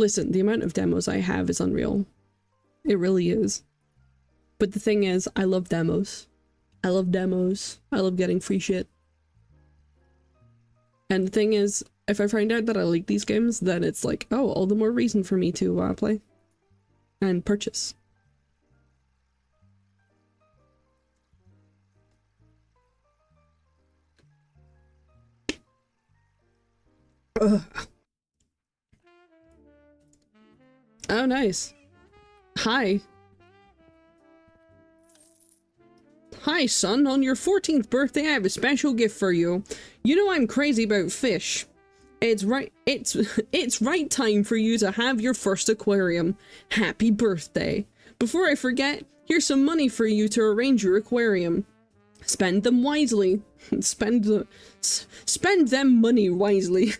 Listen, the amount of demos I have is unreal. It really is. But the thing is, I love demos. I love demos. I love getting free shit. And the thing is, if I find out that I like these games, then it's like, oh, all the more reason for me to play and purchase. Ugh. Oh, nice. Hi. Hi, son. On your 14th birthday, I have a special gift for you. You know I'm crazy about fish. It's right time for you to have your first aquarium. Happy birthday. Before I forget, here's some money for you to arrange your aquarium. Spend them wisely. Spend them money wisely.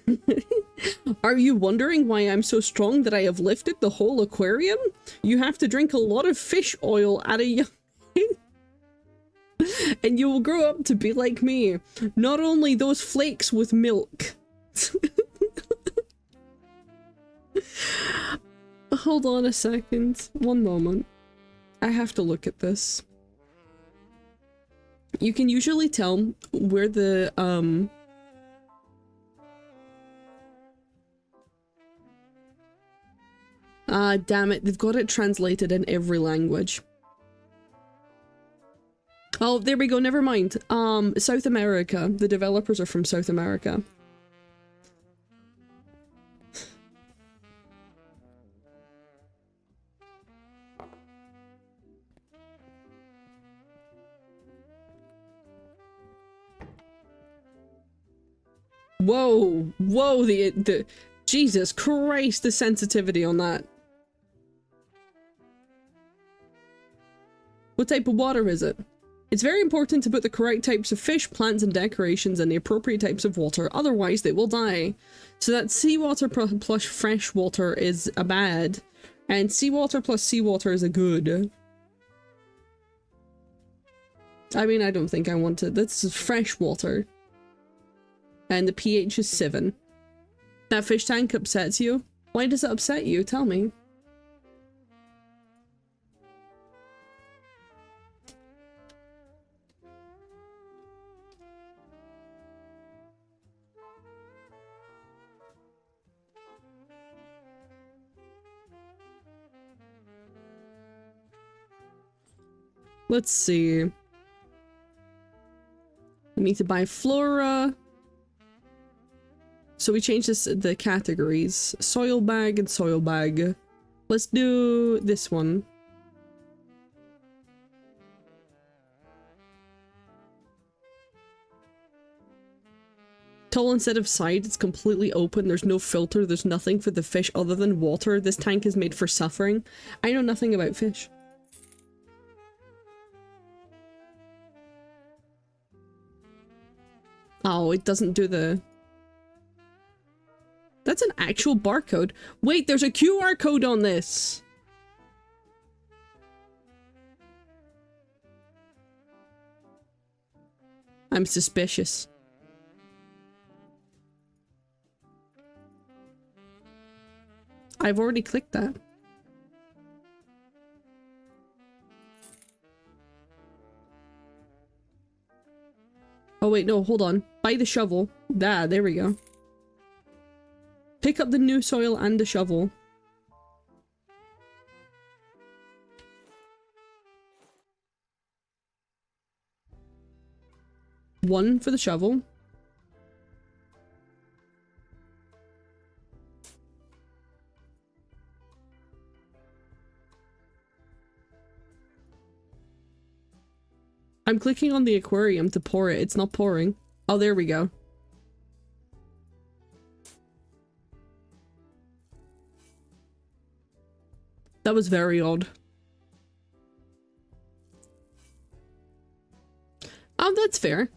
Are you wondering why I'm so strong that I have lifted the whole aquarium? You have to drink a lot of fish oil at a young and you will grow up to be like me. Not only those flakes with milk. Hold on a second. One moment. I have to look at this. You can usually tell where the, damn it, they've got it translated in every language. Oh, there we go, never mind. South America. The developers are from South America. Whoa, whoa, the Jesus Christ, the sensitivity on that. What type of water is it? It's very important to put the correct types of fish, plants, and decorations in the appropriate types of water, otherwise they will die. So that seawater plus fresh water is a bad, and seawater plus seawater is a good. I mean, I don't think I want it. This is fresh water. And the pH is 7. That fish tank upsets you? Why does it upset you? Tell me. Let's see. I need to buy flora. So we changed the categories. Soil bag and soil bag. Let's do this one. Tall instead of side, it's completely open. There's no filter. There's nothing for the fish other than water. This tank is made for suffering. I know nothing about fish. Oh, it doesn't do the... That's an actual barcode. Wait, there's a QR code on this! I'm suspicious. I've already clicked that. Oh wait, no, hold on. Buy the shovel. There we go. Pick up the new soil and the shovel. One for the shovel. I'm clicking on the aquarium to pour it. It's not pouring. Oh, there we go. That was very odd. Oh, that's fair.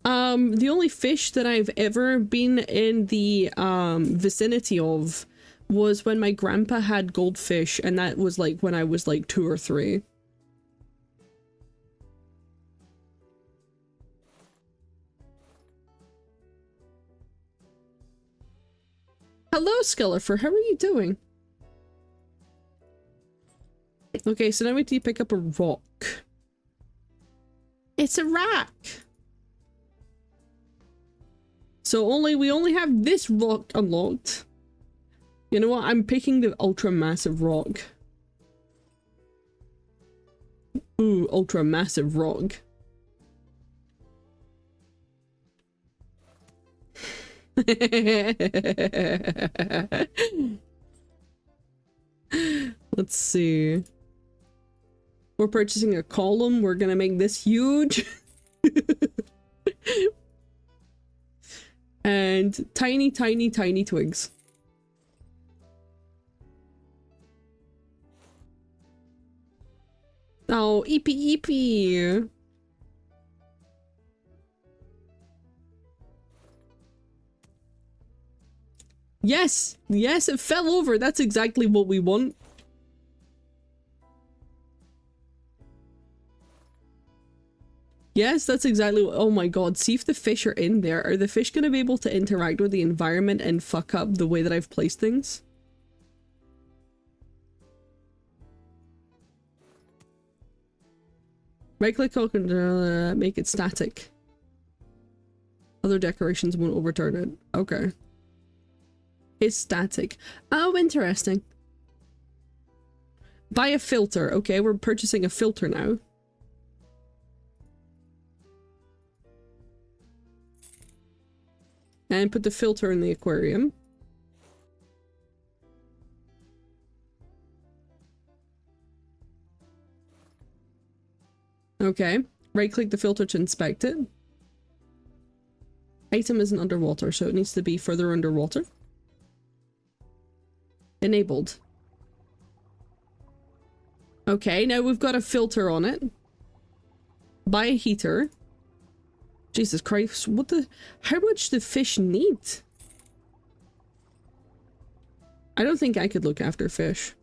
The only fish that I've ever been in the vicinity of was when my grandpa had goldfish, and that was like when I was like 2 or 3. hello, Skelefer. How are you doing? Okay, so now we need to pick up a rock. It's a rock! So we only have this rock unlocked. You know what? I'm picking the ultra massive rock. Ooh, ultra massive rock. Let's see. We're purchasing a column. We're gonna make this huge. And tiny, tiny, tiny twigs. Oh, eepy eepy. Yes, yes, it fell over. That's exactly what we want. Yes, that's exactly what— oh my god, see if the fish are in there. Are the fish going to be able to interact with the environment and fuck up the way that I've placed things? Right click and make it static. Other decorations won't overturn it. Okay. It's static. Oh, interesting. Buy a filter. Okay, we're purchasing a filter now. And put the filter in the aquarium. Okay. Right click the filter to inspect it. Item isn't underwater, so it needs to be further underwater. Enabled. Okay, now we've got a filter on it. Buy a heater. Jesus Christ, what the— how much do fish need? I don't think I could look after fish.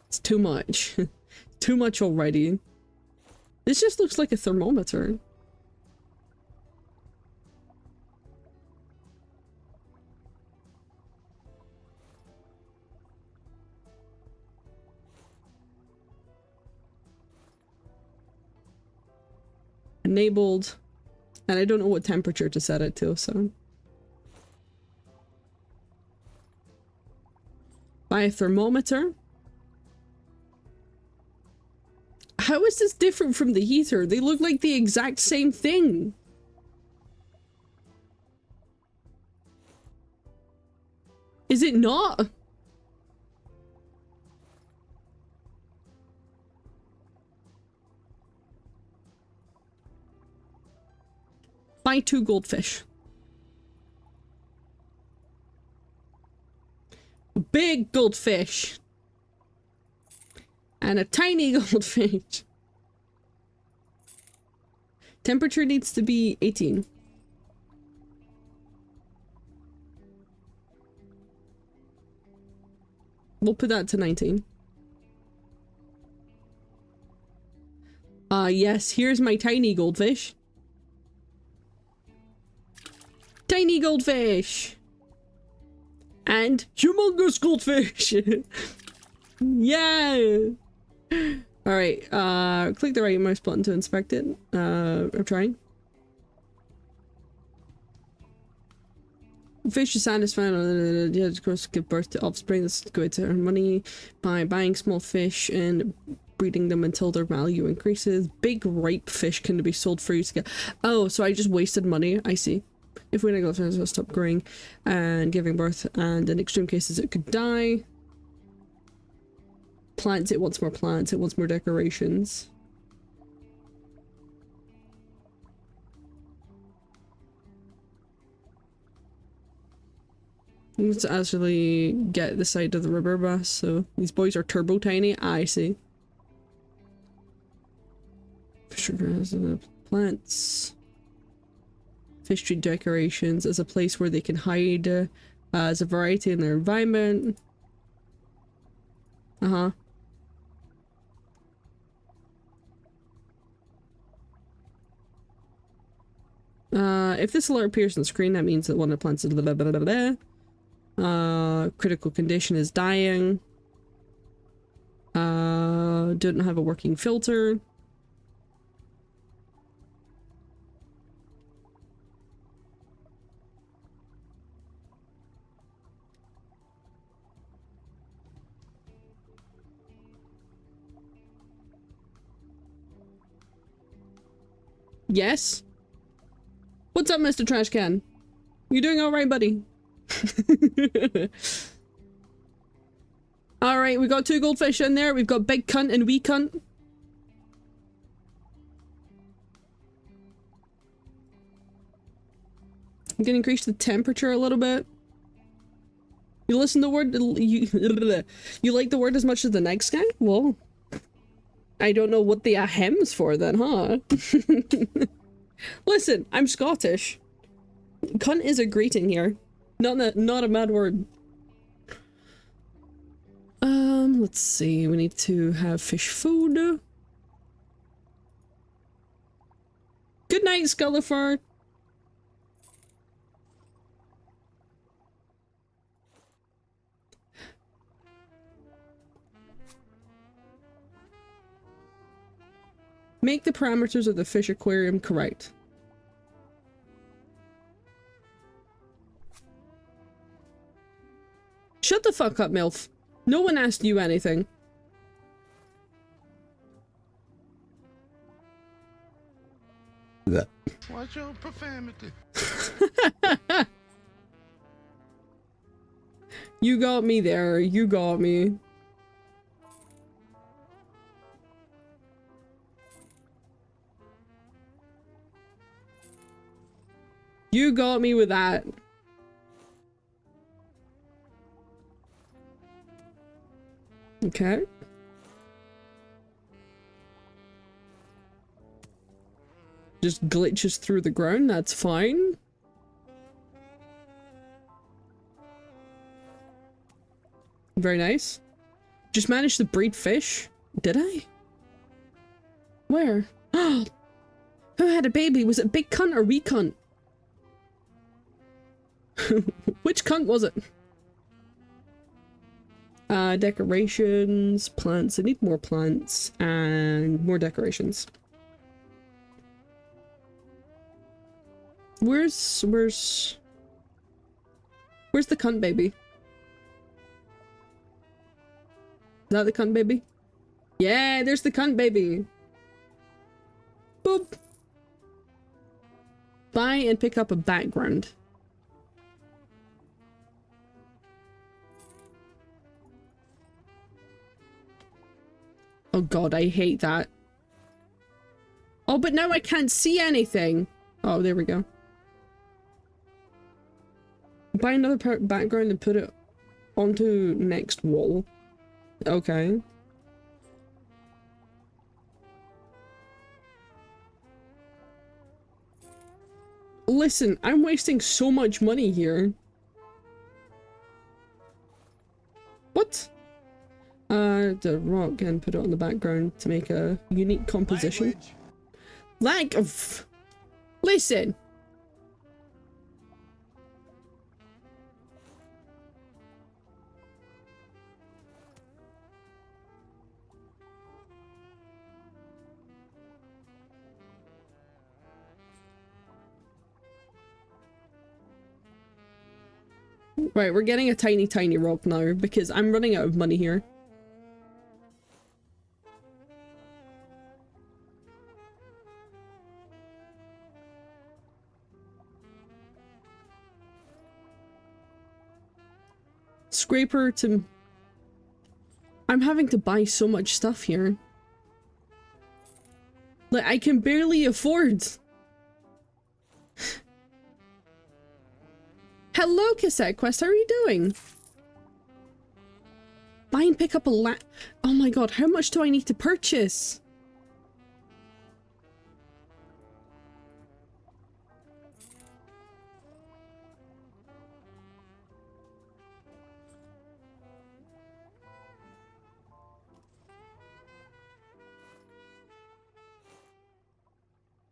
It's too much. Too much already. This just looks like a thermometer. Enabled. And I don't know what temperature to set it to, so. Buy a thermometer. How is this different from the heater? They look like the exact same thing. Is it not? Buy 2 goldfish. A big goldfish. And a tiny goldfish. Temperature needs to be 18. We'll put that to 19. Yes, here's my tiny goldfish. Tiny goldfish! And humongous goldfish! Yeah! Alright, click the right mouse button to inspect it. I'm trying. Fish is satisfied. Yeah, of course, give birth to offspring. This is good to earn money by buying small fish and breeding them until their value increases. Big ripe fish can be sold for you to get— oh, so I just wasted money. I see. If we go to it'll stop growing and giving birth, and in extreme cases it could die. Plants, it wants more plants, it wants more decorations. Let's actually get the side of the river bass, so these boys are turbo tiny. I see. Plants. Fish tree decorations as a place where they can hide as a variety in their environment. Uh-huh. If this alert appears on the screen, that means that one of the plants is blah, blah, blah, blah, blah. Critical condition is dying. Don't have a working filter. Yes? What's up, Mr. Trash Can? You doing alright, buddy? Alright, we got 2 goldfish in there. We've got big cunt and wee cunt. I'm gonna increase the temperature a little bit. You listen to the word, you like the word as much as the next guy? Well, I don't know what the ahem's for then, huh? Listen, I'm Scottish. Cunt is a greeting here. Not a mad word. Let's see, we need to have fish food. Good night, Scullifer. Make the parameters of the fish aquarium correct. Shut the fuck up, MILF. No one asked you anything. Watch your profanity. You got me there. You got me. You got me with that. Okay. Just glitches through the ground, that's fine. Very nice. Just managed to breed fish? Did I? Where? Who had a baby? Was it big cunt or wee cunt? Which cunt was it? Decorations, plants. I need more plants and more decorations. Where's the cunt baby? Is that the cunt baby? Yeah, there's the cunt baby. Boop. Buy and pick up a background. Oh god, I hate that. Oh, but now I can't see anything. Oh, there we go. Buy another background and put it onto next wall. Okay. Listen, I'm wasting so much money here. What? The rock and put it on the background to make a unique composition. Like of... Listen! Right, we're getting a tiny rock now because I'm running out of money here. Scraper to... I'm having to buy so much stuff here. Like, I can barely afford. Hello, Cassette Quest, how are you doing? Buy and pick up a oh my god, how much do I need to purchase?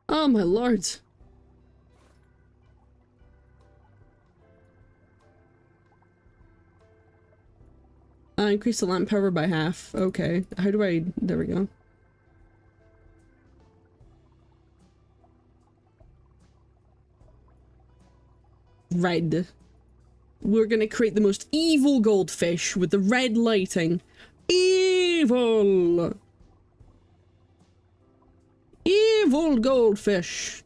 Oh my lord. Increase the lamp power by half. Okay. How do I... There we go. Red. We're gonna create the most evil goldfish with the red lighting. Evil! Evil goldfish!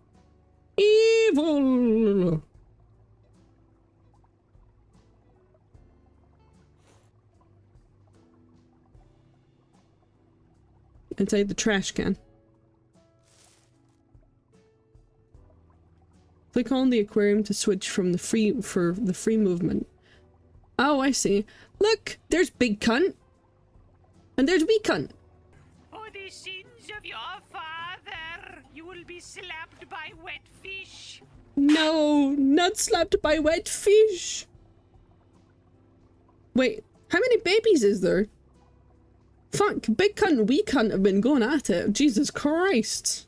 Evil! Inside the trash can. Click on the aquarium to switch from the free movement. Oh, I see. Look, there's big cunt. And there's wee cunt. For the sins of your father, you will be slapped by wet fish. No, not slapped by wet fish. Wait, how many babies is there? Fuck, big cunt and wee cunt have been going at it. Jesus Christ.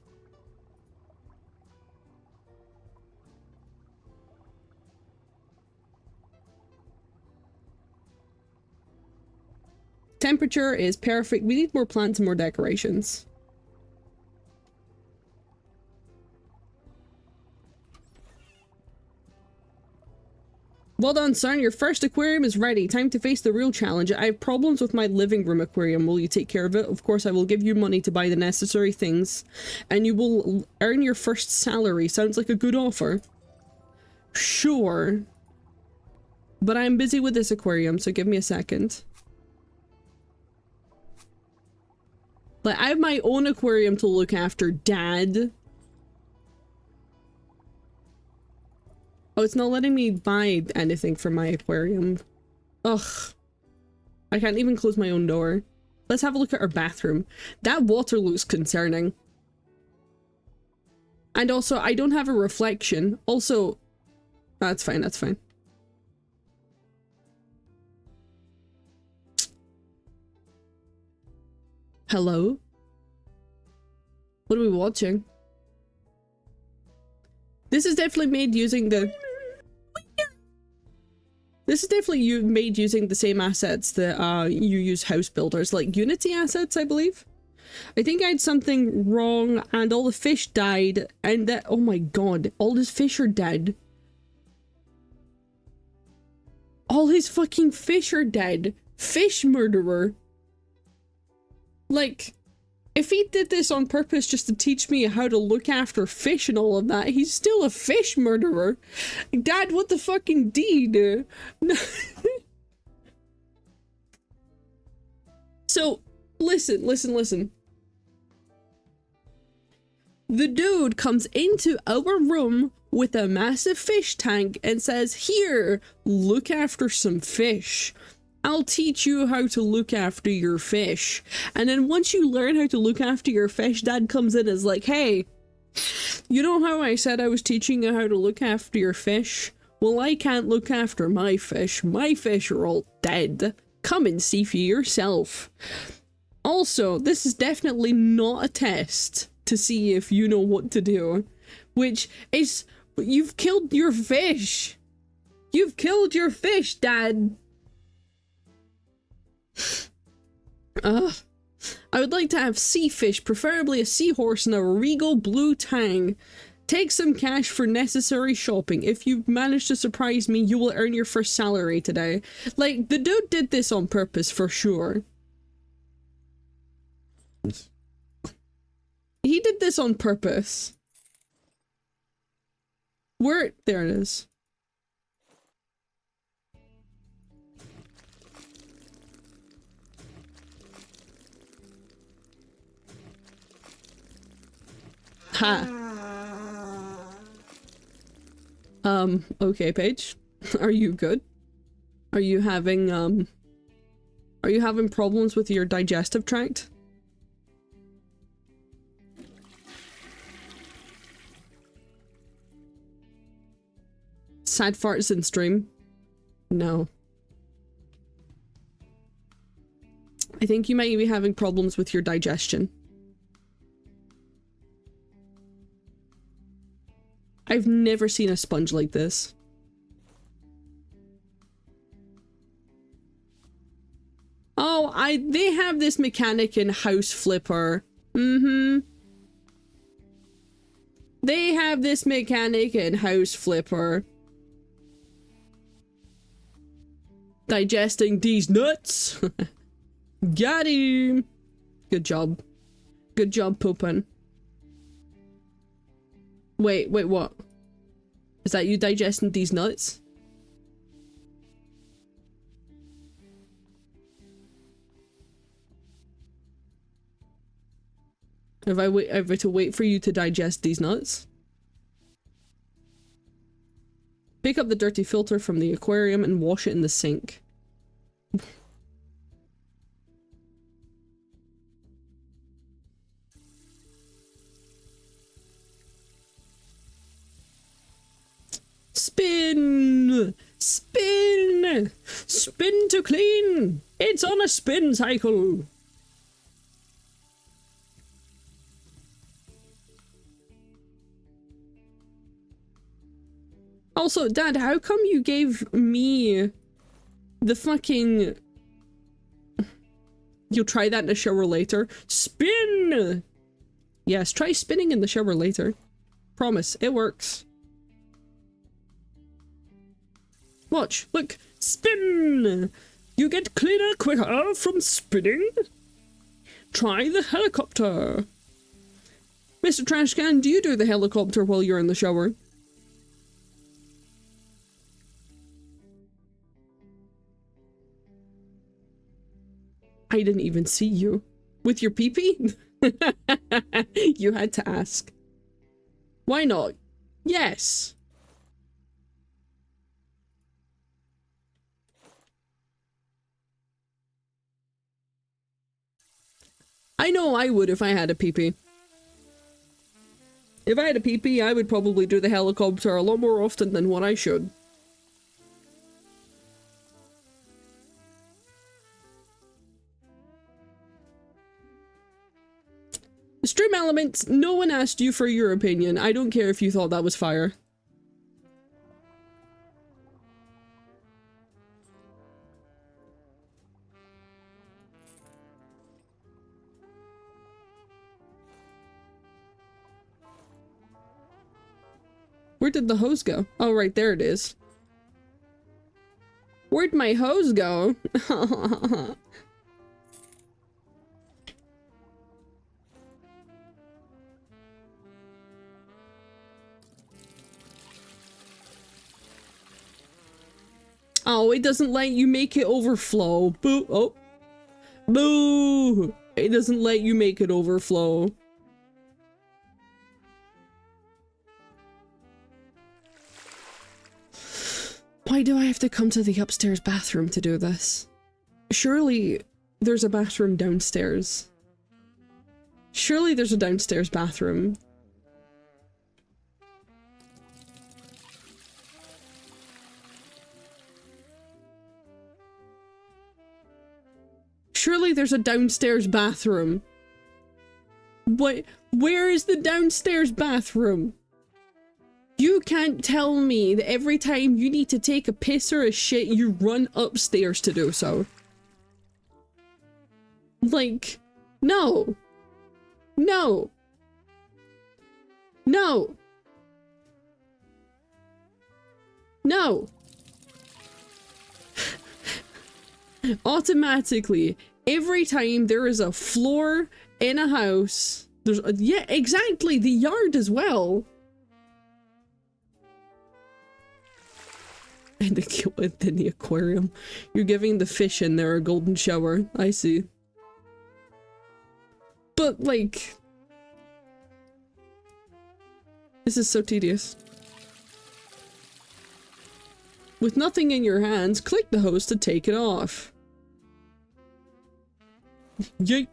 Temperature is perfect. We need more plants and more decorations. Well done, son. Your first aquarium is ready. Time to face the real challenge. I have problems with my living room aquarium. Will you take care of it? Of course, I will give you money to buy the necessary things. And you will earn your first salary. Sounds like a good offer. Sure. But I'm busy with this aquarium, so give me a second. Like, I have my own aquarium to look after, Dad. Oh, it's not letting me buy anything for my aquarium. Ugh. I can't even close my own door. Let's have a look at our bathroom. That water looks concerning. And also, I don't have a reflection. Also, that's fine, that's fine. Hello? What are we watching? This is definitely made using the... This is definitely made using the same assets that you use house builders, like Unity assets, I believe. I think I had something wrong and all the fish died and that... Oh my god, all his fish are dead. All his fucking fish are dead. Fish murderer. Like, if he did this on purpose just to teach me how to look after fish and all of that, he's still a fish murderer. Dad, what the fucking deed? So, listen. The dude comes into our room with a massive fish tank and says, "Here, look after some fish. I'll teach you how to look after your fish." And then once you learn how to look after your fish, Dad comes in and is like, "Hey, you know how I said I was teaching you how to look after your fish? Well, I can't look after my fish. My fish are all dead. Come and see for yourself." Also, this is definitely not a test to see if you know what to do, which is, you've killed your fish. You've killed your fish, Dad. I would like to have sea fish, preferably a seahorse in a regal blue tang. Take some cash for necessary shopping. If you manage to surprise me, you will earn your first salary today. Like, the dude did this on purpose for sure. He did this on purpose. Where? There it is. Ha. Okay, Paige. Are you good? Are you having problems with your digestive tract? Sad farts in stream? No. I think you might be having problems with your digestion. I've never seen a sponge like this. They have this mechanic in House Flipper. Mm-hmm. They have this mechanic in House Flipper. Digesting these nuts. Got him. Good job. Good job, pooping. Wait, what? Is that you digesting these nuts? Have I to wait for you to digest these nuts? Pick up the dirty filter from the aquarium and wash it in the sink. Spin! Spin! Spin to clean! It's on a spin cycle! Also, Dad, how come you gave me the fucking... You'll try that in the shower later? Spin! Yes, try spinning in the shower later. Promise, it works. Watch, look, spin! You get cleaner quicker from spinning? Try the helicopter. Mr. Trashcan, do you do the helicopter while you're in the shower? I didn't even see you. With your pee-pee? You had to ask. Why not? Yes. I know I would if I had a pee-pee. If I had a pee-pee, I would probably do the helicopter a lot more often than what I should. Stream Elements, no one asked you for your opinion. I don't care if you thought that was fire. Where did the hose go? Oh, right, there it is. Where'd my hose go? Oh, it doesn't let you make it overflow. Boo! Oh. Boo! It doesn't let you make it overflow. Why do I have to come to the upstairs bathroom to do this? Surely there's a bathroom downstairs. Surely there's a downstairs bathroom. Surely there's a downstairs bathroom. What? Where is the downstairs bathroom? You can't tell me that every time you need to take a piss or a shit, you run upstairs to do so. Like, no. No. No. No. Automatically, every time there is a floor in a house, there's a, yeah, exactly, the yard as well. And in the aquarium. You're giving the fish in there a golden shower. I see. But, like... This is so tedious. With nothing in your hands, click the hose to take it off. Yeet.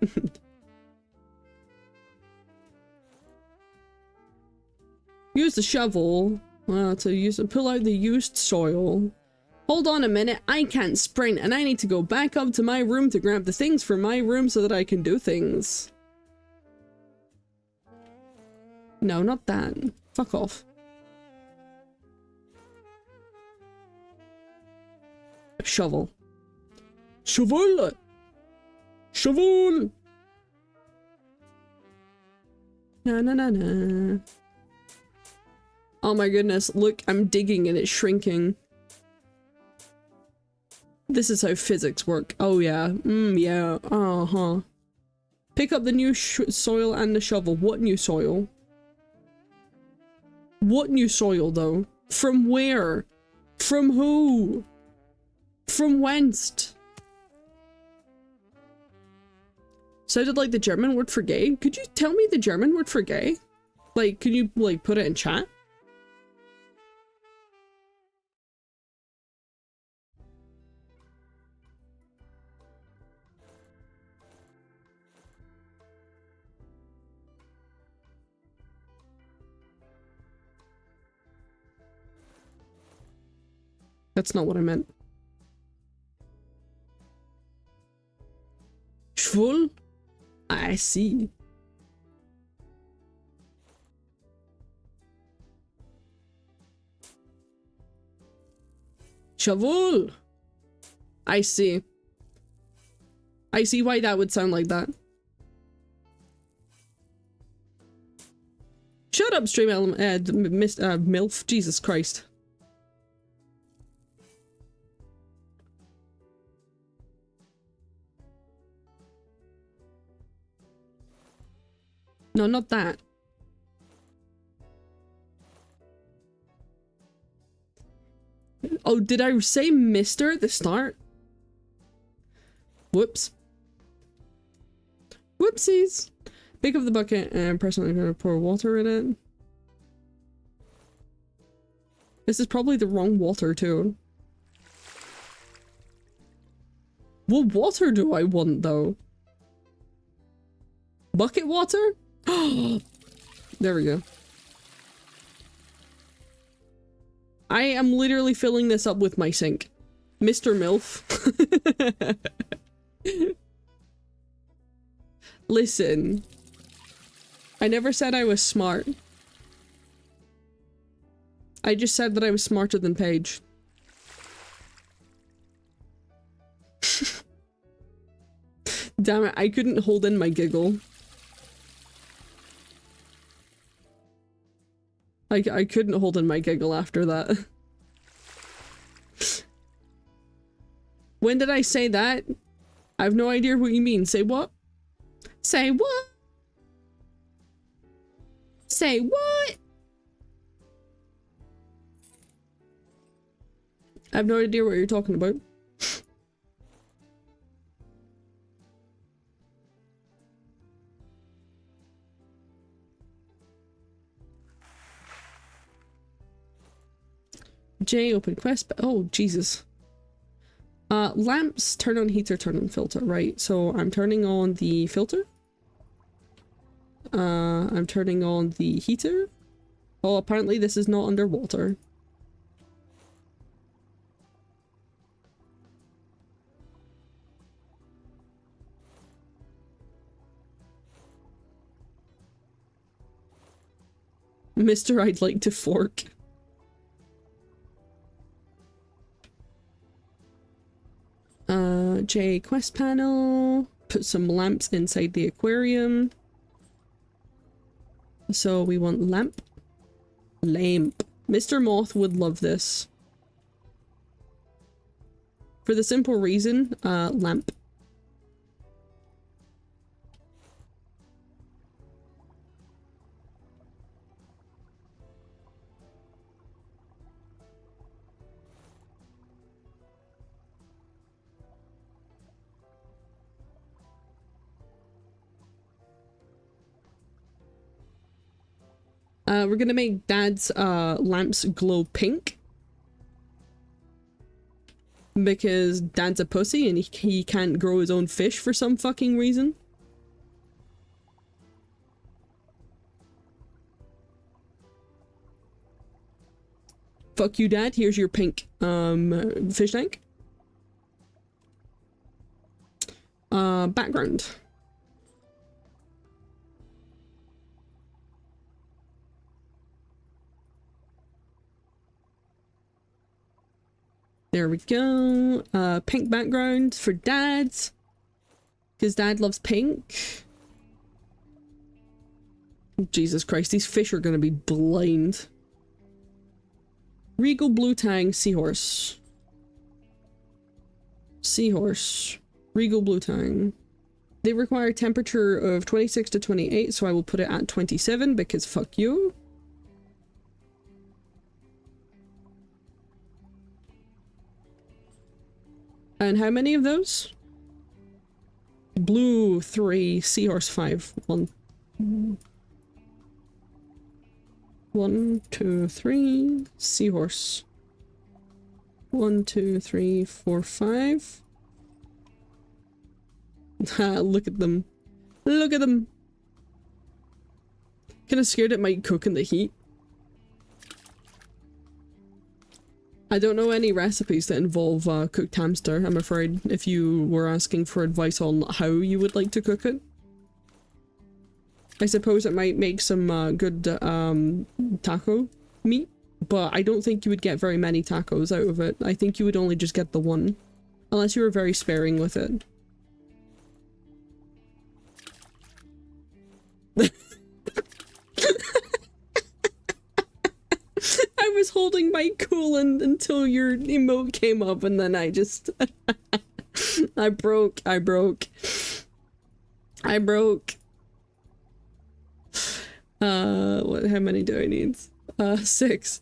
Use the shovel to pull out the used soil. Hold on a minute, I can't sprint and I need to go back up to my room to grab the things from my room so that I can do things. No, not that. Fuck off. Shovel. Shovel! Shovel! Na na na na. Oh my goodness, look, I'm digging and it's shrinking. This is how physics work. Oh yeah, yeah, uh-huh. Pick up the new soil and the shovel. What new soil? What new soil though? From where? From who? From whence? Sounded like the German word for gay. Could you tell me the German word for gay? Like, can you like put it in chat? That's not what I meant. Schwul? I see. Shovel! I see. I see why that would sound like that. Shut up, stream element, MILF. Jesus Christ. No, not that. Oh, did I say Mr. at the start? Whoops. Whoopsies. Pick up the bucket and personally gonna pour water in it. This is probably the wrong water too. What water do I want though? Bucket water? There we go. I am literally filling this up with my sink. Mr. MILF. Listen. I never said I was smart. I just said that I was smarter than Paige. Damn it, I couldn't hold in my giggle. I couldn't hold in my giggle after that. When did I say that? I have no idea what you mean. Say what? Say what? Say what? I have no idea what you're talking about. J, open quest. Oh, Jesus. Lamps, turn on heater, turn on filter. Right, so I'm turning on the filter. I'm turning on the heater. Oh, apparently this is not underwater. Mister, I'd like to fork. J, quest panel. Put some lamps inside the aquarium. So we want lamp. Lamp. Mr. Moth would love this. For the simple reason, lamp. We're gonna make Dad's lamps glow pink. Because Dad's a pussy and he can't grow his own fish for some fucking reason. Fuck you, Dad. Here's your pink fish tank. Background. There we go. Pink background for Dad's. Because Dad loves pink. Jesus Christ, these fish are gonna be blind. Regal Blue Tang Seahorse. Seahorse. Regal Blue Tang. They require temperature of 26 to 28, so I will put it at 27 because fuck you. And how many of those? Blue 3, Seahorse 5. 1, 2, 3, Seahorse. 1, 2, 3, 4, 5. Look at them. Look at them. Kinda scared it might cook in the heat. I don't know any recipes that involve cooked hamster, I'm afraid, if you were asking for advice on how you would like to cook it. I suppose it might make some good taco meat, but I don't think you would get very many tacos out of it. I think you would only just get the one, unless you were very sparing with it. I was holding my cool until your emote came up and then I just... I broke. How many do I need? 6.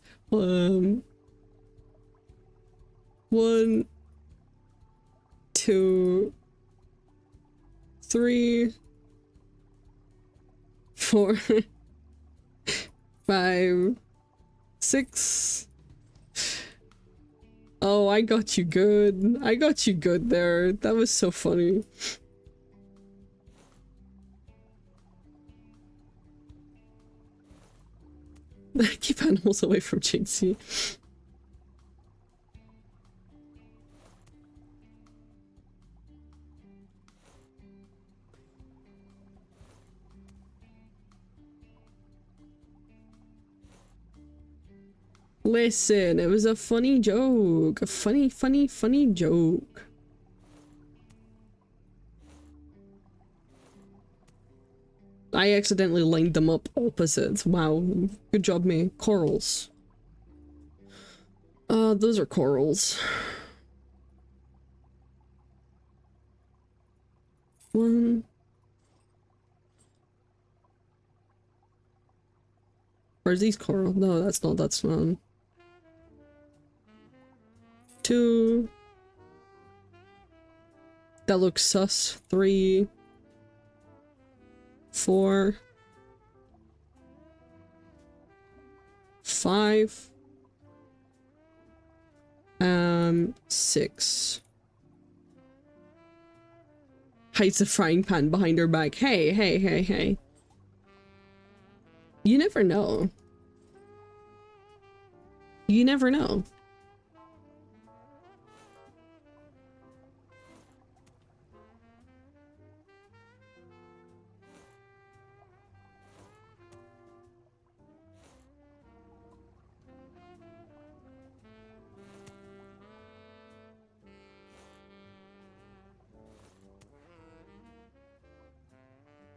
1, 2, 3, 4, 5, 6. Oh, I got you good. I got you good there. That was so funny. Keep animals away from Jinxie. Listen, it was a funny joke. A funny joke. I accidentally lined them up opposites. Wow. Good job, me. Corals. Those are corals. 1. Where's these coral? No, that's not. 2. That looks sus. 3. 4. 5. 6. Hides a frying pan behind her back. Hey. You never know. You never know.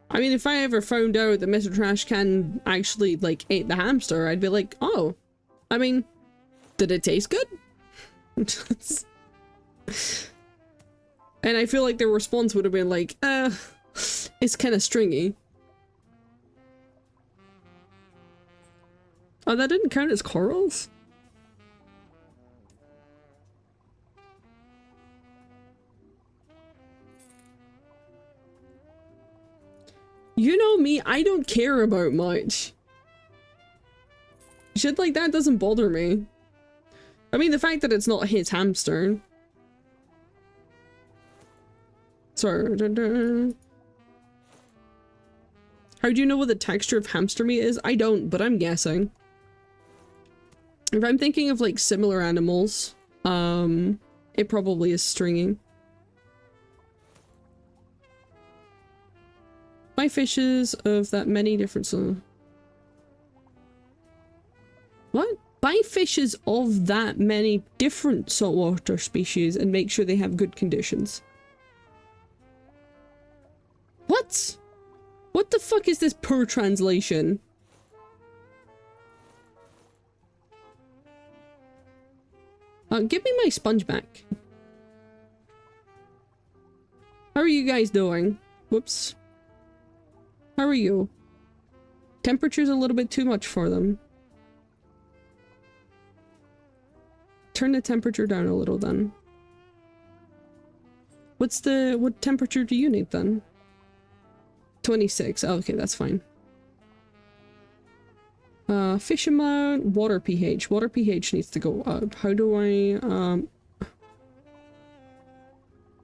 I mean, if I ever found out that Mr. Trash Can actually, like, ate the hamster, I'd be like, oh. I mean, did it taste good? And I feel like their response would have been like, it's kind of stringy. Oh, that didn't count as corals? You know me, I don't care about much. Shit like that doesn't bother me. I mean, the fact that it's not his hamster. Sorry. How do you know what the texture of hamster meat is? I don't, but I'm guessing. If I'm thinking of like similar animals, it probably is stringy. Buy fishes of that many different... What? Buy fishes of that many different saltwater species and make sure they have good conditions. What the fuck is this poor translation? Give me my sponge back. How are you guys doing? Whoops. How are you? Temperature's a little bit too much for them. Turn the temperature down a little then. What temperature do you need then? 26. Oh, okay, that's fine. Fish amount, water pH. Water pH needs to go up. How do I,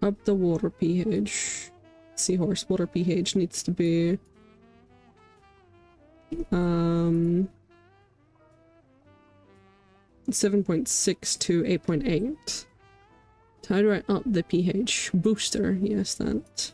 up the water pH? Seahorse, water pH needs to be, 7.6 to 8.8. How do I up the pH? Booster, yes, that.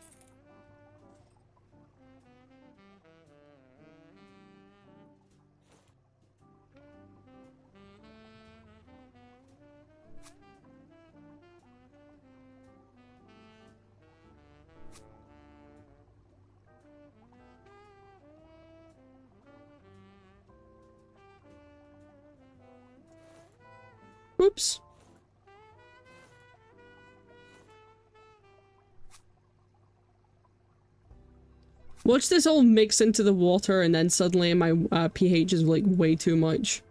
Oops. Watch this all mix into the water and then suddenly my pH is like way too much.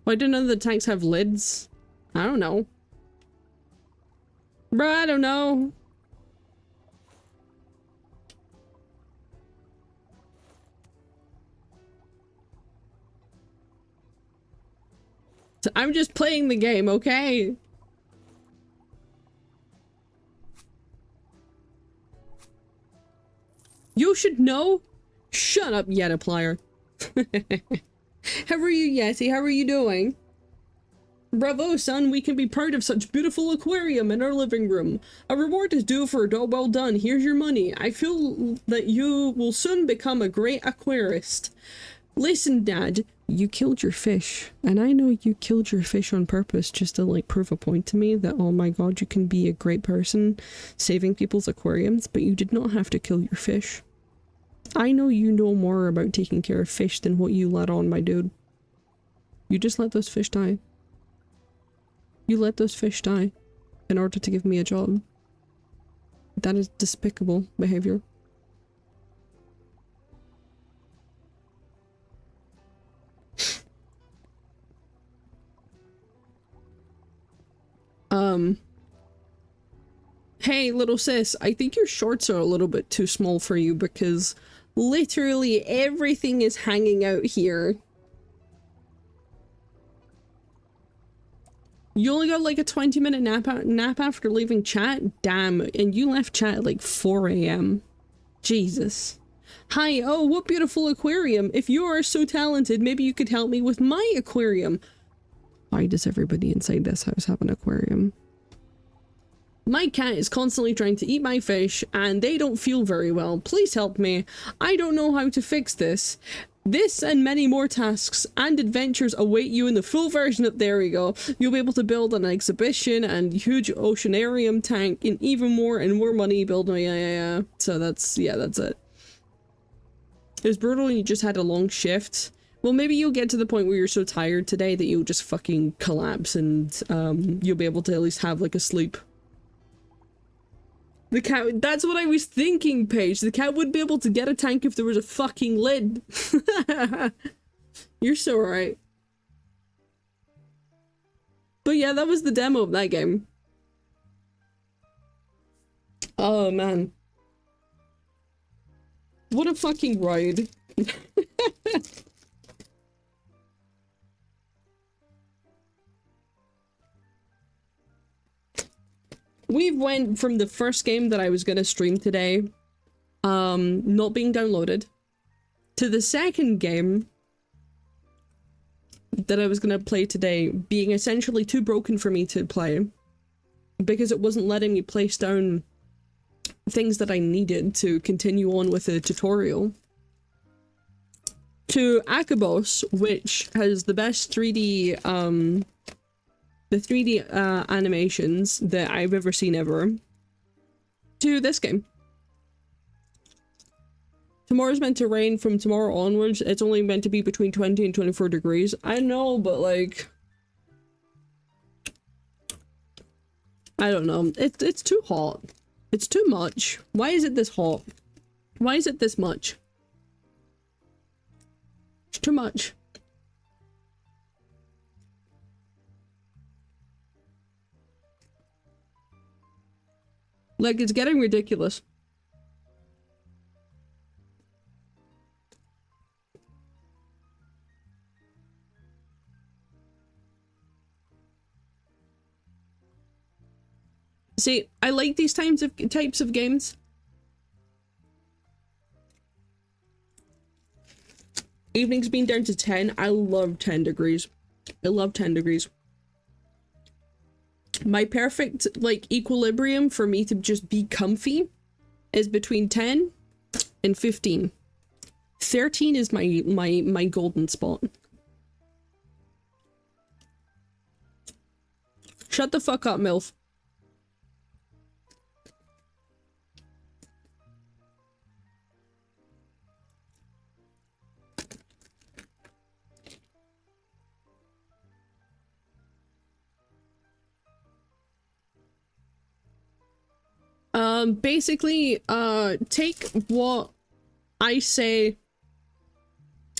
Why do none of the tanks have lids? I don't know. Bruh, I don't know. So I'm just playing the game, okay? You should know. Shut up, Yetiplier. How are you, Yeti? How are you doing? Bravo, son, we can be proud of such beautiful aquarium in our living room. A reward is due for a job well done. Here's your money. I feel that you will soon become a great aquarist. Listen, Dad, you killed your fish. And I know you killed your fish on purpose just to, like, prove a point to me that, oh my god, you can be a great person saving people's aquariums, but you did not have to kill your fish. I know you know more about taking care of fish than what you let on, my dude. You just let those fish die. You let those fish die in order to give me a job. That is despicable behavior. Hey, little sis, I think your shorts are a little bit too small for you because literally everything is hanging out here. You only got like a 20-minute nap after leaving chat? Damn, and you left chat at like 4 AM. Jesus. Hi, oh, what beautiful aquarium. If you are so talented, maybe you could help me with my aquarium. Why does everybody inside this house have an aquarium? My cat is constantly trying to eat my fish and they don't feel very well. Please help me. I don't know how to fix this. This and many more tasks and adventures await you in the full version of, there we go. You'll be able to build an exhibition and huge oceanarium tank and even more and more money build. Yeah. So that's it. It was brutal and you just had a long shift. Well, maybe you'll get to the point where you're so tired today that you'll just fucking collapse and you'll be able to at least have like a sleep. The cat, that's what I was thinking, Paige. The cat would be able to get a tank if there was a fucking lid. You're so right. But yeah, that was the demo of that game. Oh man. What a fucking ride. We went from the first game that I was gonna stream today, not being downloaded, to the second game that I was gonna play today being essentially too broken for me to play because it wasn't letting me place down things that I needed to continue on with the tutorial. to Akabos, which has the best 3D, the 3D animations that I've ever seen ever, to this game. Tomorrow's meant to rain from tomorrow onwards. It's only meant to be between 20 and 24 degrees. I know, but like... I don't know. It's too hot. It's too much. Why is it this hot? Why is it this much? It's too much. Like, it's getting ridiculous. See, I like these types of games. Evening's been down to 10. I love 10 degrees. I love 10 degrees. My perfect, like, equilibrium for me to just be comfy is between 10 and 15. 13 is my golden spot. Shut the fuck up, MILF. Basically, take what I say,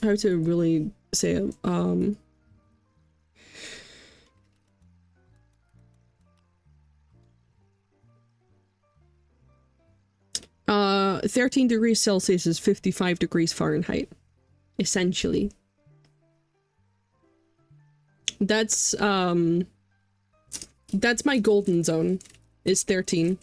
how to really say it, 13 degrees Celsius is 55 degrees Fahrenheit, essentially. That's my golden zone, is 13.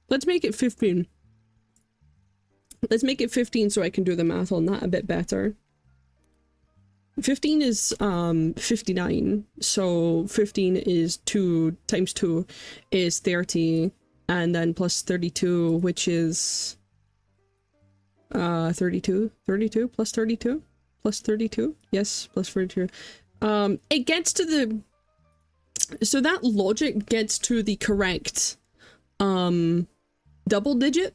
Let's make it 15. Let's make it 15 so I can do the math on that a bit better. 15 is 59, so 15 is 2 times 2 is 30, and then plus 32, which is 32 plus 32 plus 32, yes, plus 32. It gets to the, so that logic gets to the correct double digit,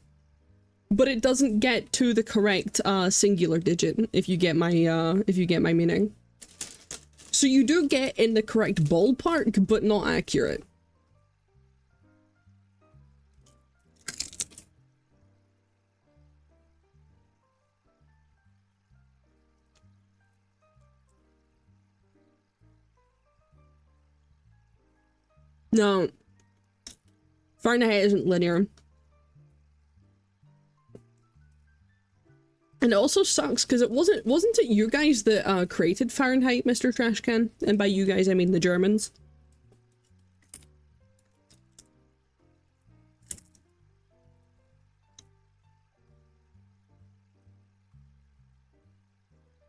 but it doesn't get to the correct singular digit, if you get my meaning. So you do get in the correct ballpark, but not accurate. No. Fahrenheit isn't linear. And it also sucks because wasn't it you guys that created Fahrenheit, Mr. Trashcan? And by you guys I mean the Germans.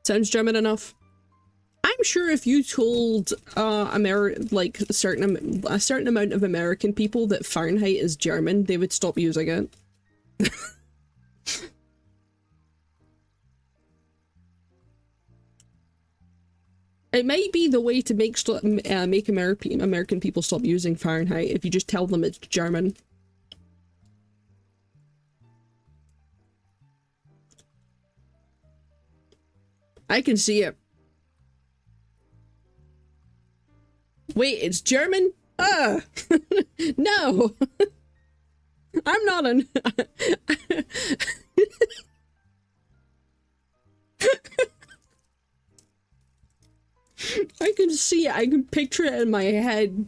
Sounds German enough. I'm sure if you told like a certain amount of American people that Fahrenheit is German, they would stop using it. It might be the way to make American people stop using Fahrenheit if you just tell them it's German. I can see it. Wait, it's German? No! I'm not an... I can see it. I can picture it in my head.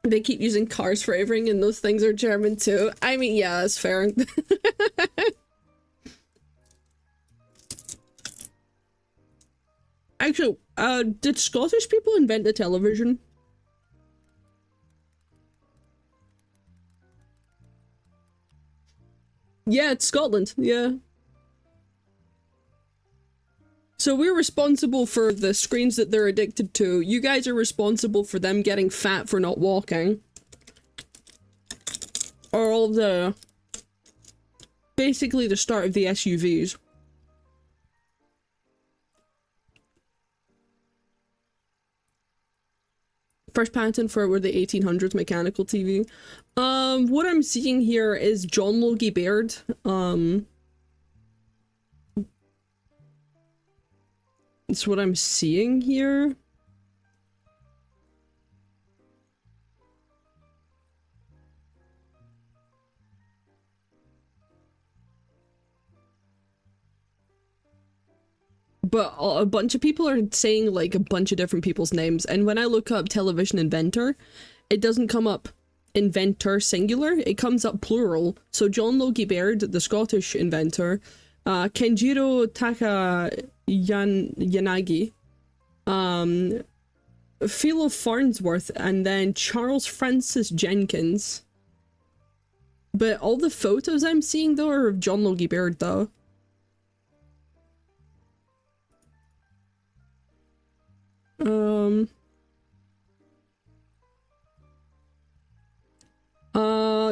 They keep using cars for everything, and those things are German too. I mean, yeah, that's fair. Actually, did Scottish people invent the television? Yeah, it's Scotland, yeah. So we're responsible for the screens that they're addicted to. You guys are responsible for them getting fat for not walking. Or all the... basically the start of the SUVs. First patent for it were the 1800s mechanical TV. What I'm seeing here is John Logie Baird. It's what I'm seeing here. But a bunch of people are saying like a bunch of different people's names, and when I look up television inventor, it doesn't come up inventor singular, it comes up plural. So John Logie Baird, the Scottish inventor, Kenjiro Yanagi, Philo Farnsworth, and then Charles Francis Jenkins. But all the photos I'm seeing though are of John Logie Baird though.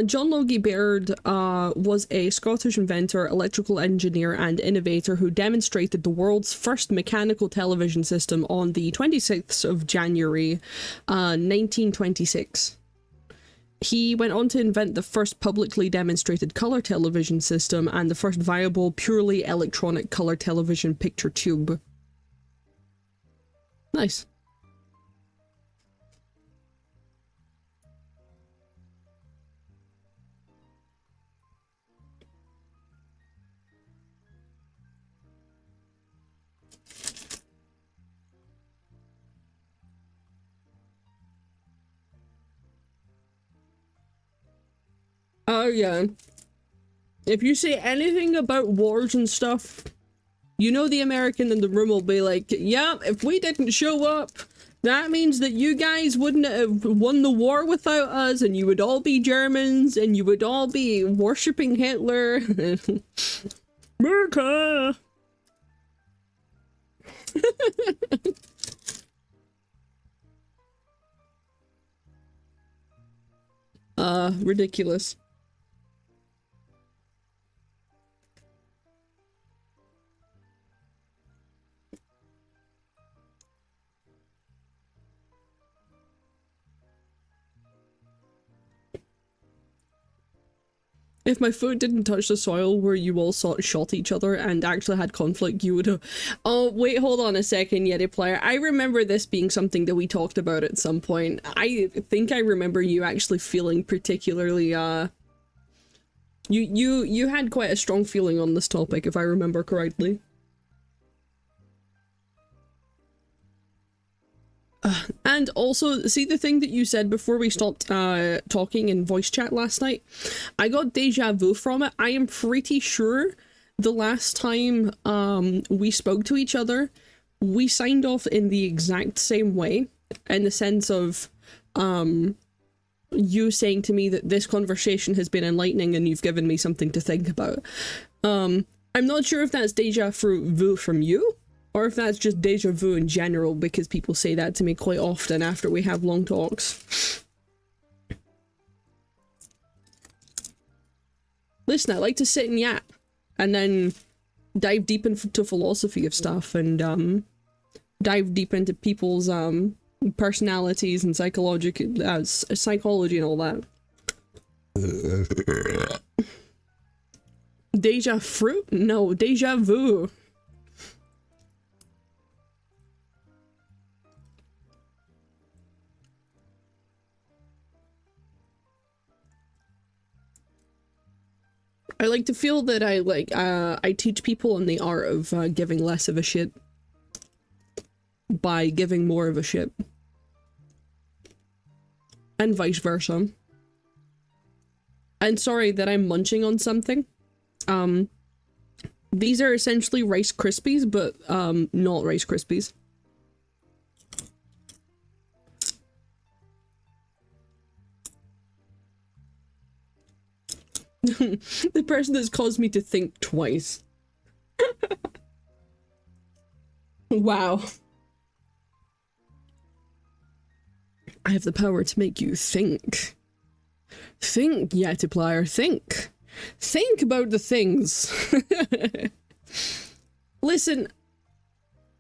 John Logie Baird was a Scottish inventor, electrical engineer, and innovator who demonstrated the world's first mechanical television system on the 26th of January, 1926. He went on to invent the first publicly demonstrated color television system and the first viable, purely electronic color television picture tube. Nice. Oh yeah. If you say anything about wars and stuff, you know the American in the room will be like, yeah, if we didn't show up, that means that you guys wouldn't have won the war without us, and you would all be Germans, and you would all be worshipping Hitler. America! Ridiculous. If my foot didn't touch the soil where you all shot each other and actually had conflict, you would have... Oh, wait, hold on a second, Yeti player. I remember this being something that we talked about at some point. I think I remember you actually feeling particularly, You had quite a strong feeling on this topic, if I remember correctly. And also, see the thing that you said before we stopped talking in voice chat last night? I got deja vu from it. I am pretty sure the last time we spoke to each other, we signed off in the exact same way, in the sense of you saying to me that this conversation has been enlightening and you've given me something to think about. I'm not sure if that's deja vu from you, or if that's just deja vu in general, because people say that to me quite often after we have long talks. Listen, I like to sit and yap, and then dive deep into philosophy of stuff, and dive deep into people's personalities and psychology and all that. Deja fruit? No, deja vu. I like to feel that I teach people on the art of giving less of a shit by giving more of a shit. And vice versa. And sorry that I'm munching on something. These are essentially Rice Krispies, but not Rice Krispies. The person that's caused me to think twice. Wow. I have the power to make you think. Think, Yetiplier, think. Think about the things. Listen,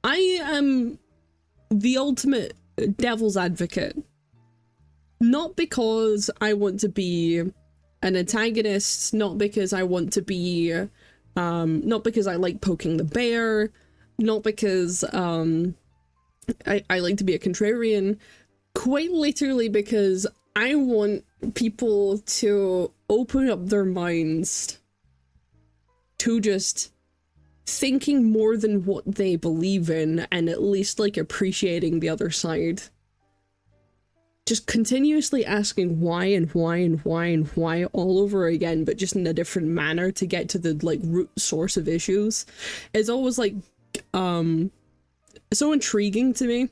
I am the ultimate devil's advocate. Not because I want to be an antagonist, not because I want to be, not because I like poking the bear, not because I like to be a contrarian, quite literally because I want people to open up their minds to just thinking more than what they believe in, and at least like appreciating the other side. Just continuously asking why and why and why and why all over again, but just in a different manner to get to the like root source of issues is always like so intriguing to me.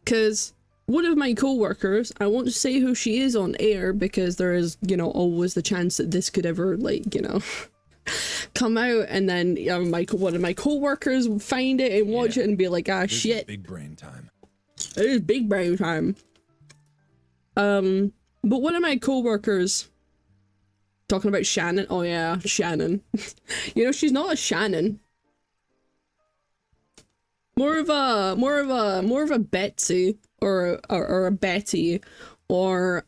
Because one of my co-workers, I won't say who she is on air because there is, you know, always the chance that this could ever, like, you know, come out, and then one of my co-workers will find it and watch it and be like, ah, shit. Big brain time. It is big brain time. But one of my co-workers, talking about Shannon, oh yeah, Shannon. You know, she's not a Shannon. More of a Betsy or a Betty or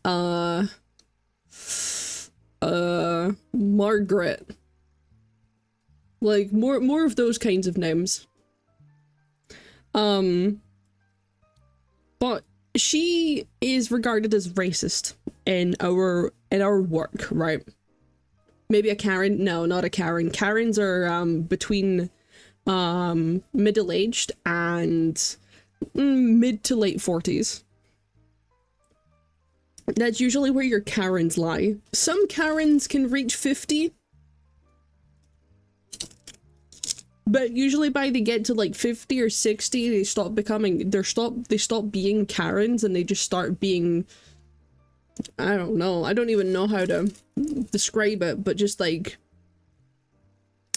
Margaret. Like more of those kinds of names. But she is regarded as racist in our work, right? Maybe a Karen? No, not a Karen. Karens are between middle-aged and mid to late 40s. That's usually where your Karens lie. Some Karens can reach 50, but usually by they get to like 50 or 60, they stop becoming, they stop being Karens and they just start being, I don't know, I don't even know how to describe it, but just like,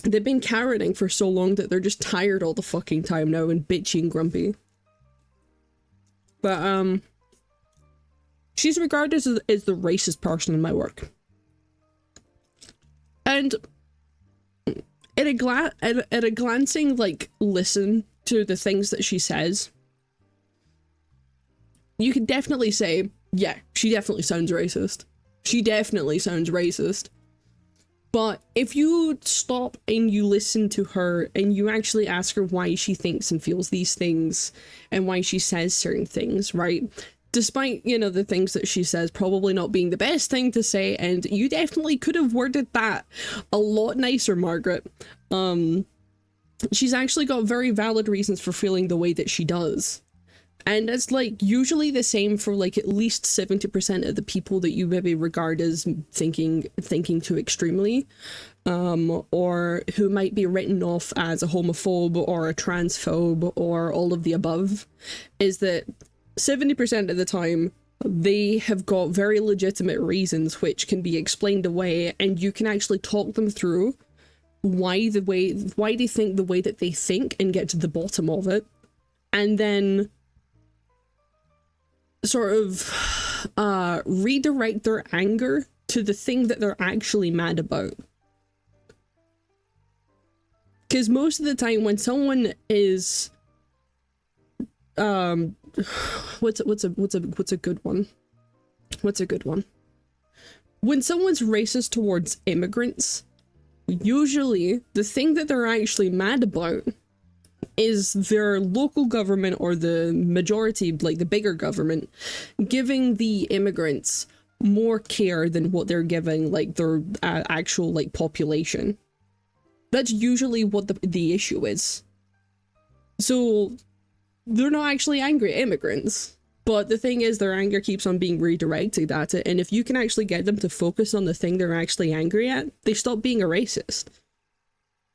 they've been Karening for so long that they're just tired all the fucking time now and bitchy and grumpy. But, she's regarded as the racist person in my work. And at a glancing, like, listen to the things that she says, you could definitely say, yeah, she definitely sounds racist. She definitely sounds racist. But if you stop and you listen to her and you actually ask her why she thinks and feels these things and why she says certain things, right? Despite, you know, the things that she says probably not being the best thing to say, and you definitely could have worded that a lot nicer, Margaret. She's actually got very valid reasons for feeling the way that she does. And it's like usually the same for like at least 70% of the people that you maybe regard as thinking too extremely, or who might be written off as a homophobe or a transphobe or all of the above, is that 70% of the time they have got very legitimate reasons which can be explained away, and you can actually talk them through why they think the way that they think and get to the bottom of it, and then sort of redirect their anger to the thing that they're actually mad about. Because most of the time when someone is what's a good one? When someone's racist towards immigrants, usually the thing that they're actually mad about is their local government or the majority, like the bigger government, giving the immigrants more care than what they're giving like their actual like population. That's usually what the issue is. So they're not actually angry at immigrants, but the thing is their anger keeps on being redirected at it, and if you can actually get them to focus on the thing they're actually angry at, they stop being a racist.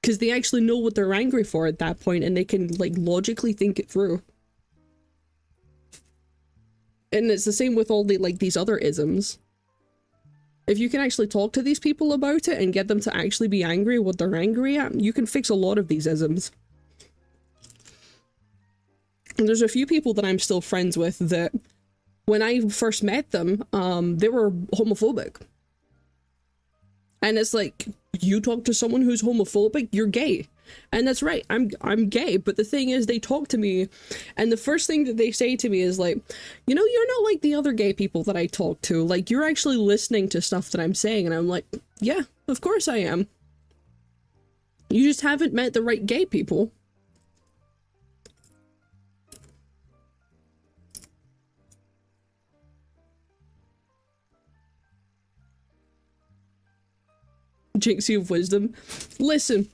Because they actually know what they're angry for at that point, and they can like logically think it through. And it's the same with all the like these other isms. If you can actually talk to these people about it and get them to actually be angry at what they're angry at, you can fix a lot of these isms. And there's a few people that I'm still friends with that, when I first met them, they were homophobic. And it's like, you talk to someone who's homophobic, you're gay. And that's right, I'm gay, but the thing is, they talk to me, and the first thing that they say to me is like, you know, you're not like the other gay people that I talk to, like, you're actually listening to stuff that I'm saying, and I'm like, yeah, of course I am. You just haven't met the right gay people. Jinxie of wisdom. Listen.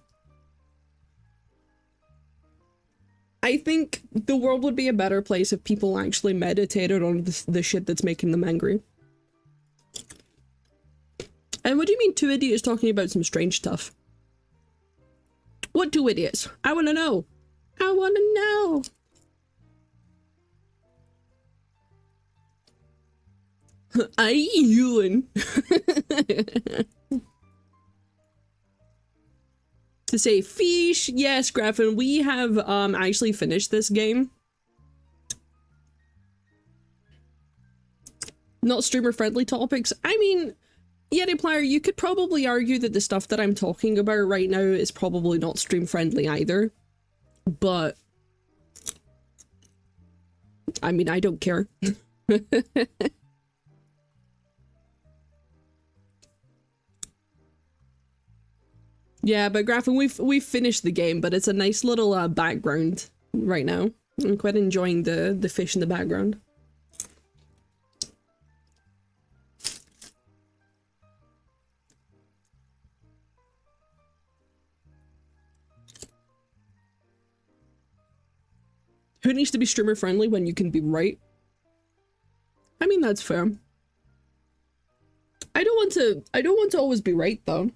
I think the world would be a better place if people actually meditated on the shit that's making them angry. And what do you mean 2 idiots talking about some strange stuff? What 2 idiots? I want to know. I want to know. Aye, Ewan. To say fish, yes, Graffin, we have actually finished this game. Not streamer friendly topics. I mean, Yeti Player, you could probably argue that the stuff that I'm talking about right now is probably not stream friendly either. But I mean, I don't care. Yeah, but Graffin, we've finished the game, but it's a nice little background right now. I'm quite enjoying the fish in the background. Who needs to be streamer friendly when you can be right? I mean, that's fair. I don't want to always be right though.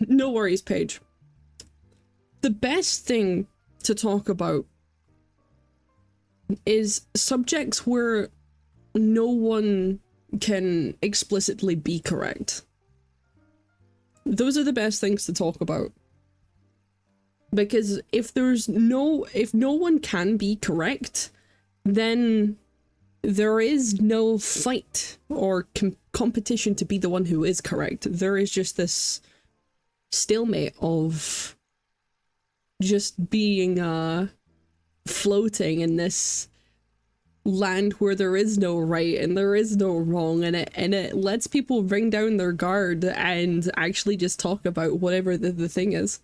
No worries, Paige. The best thing to talk about is subjects where no one can explicitly be correct. Those are the best things to talk about. Because if no one can be correct, then there is no fight or competition to be the one who is correct. There is just this stalemate of just being floating in this land where there is no right and there is no wrong, and it lets people bring down their guard and actually just talk about whatever the thing is.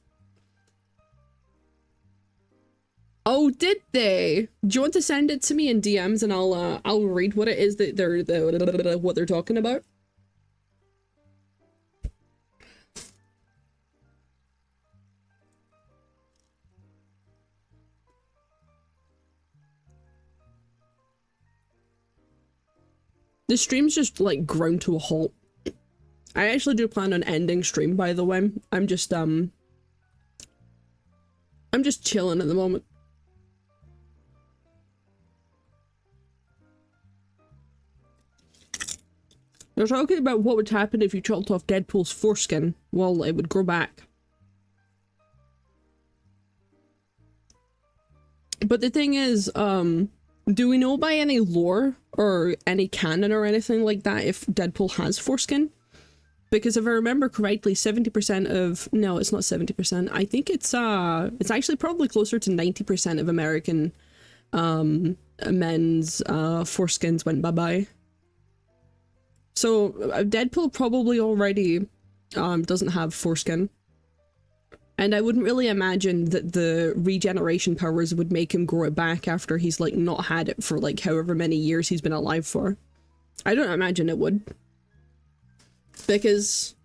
Oh, did they? Do you want to send it to me in DMs and I'll read what it is that what they're talking about? The stream's just like ground to a halt. I actually do plan on ending stream, by the way. I'm just chilling at the moment. They're talking about what would happen if you chopped off Deadpool's foreskin. Well, it would grow back. But the thing is, do we know by any lore or any canon or anything like that if Deadpool has foreskin? Because if I remember correctly, 70% of... No, it's not 70%. I think it's actually probably closer to 90% of American men's foreskins went bye-bye. So Deadpool probably already doesn't have foreskin. And I wouldn't really imagine that the regeneration powers would make him grow it back after he's like not had it for like however many years he's been alive for. I don't imagine it would. Because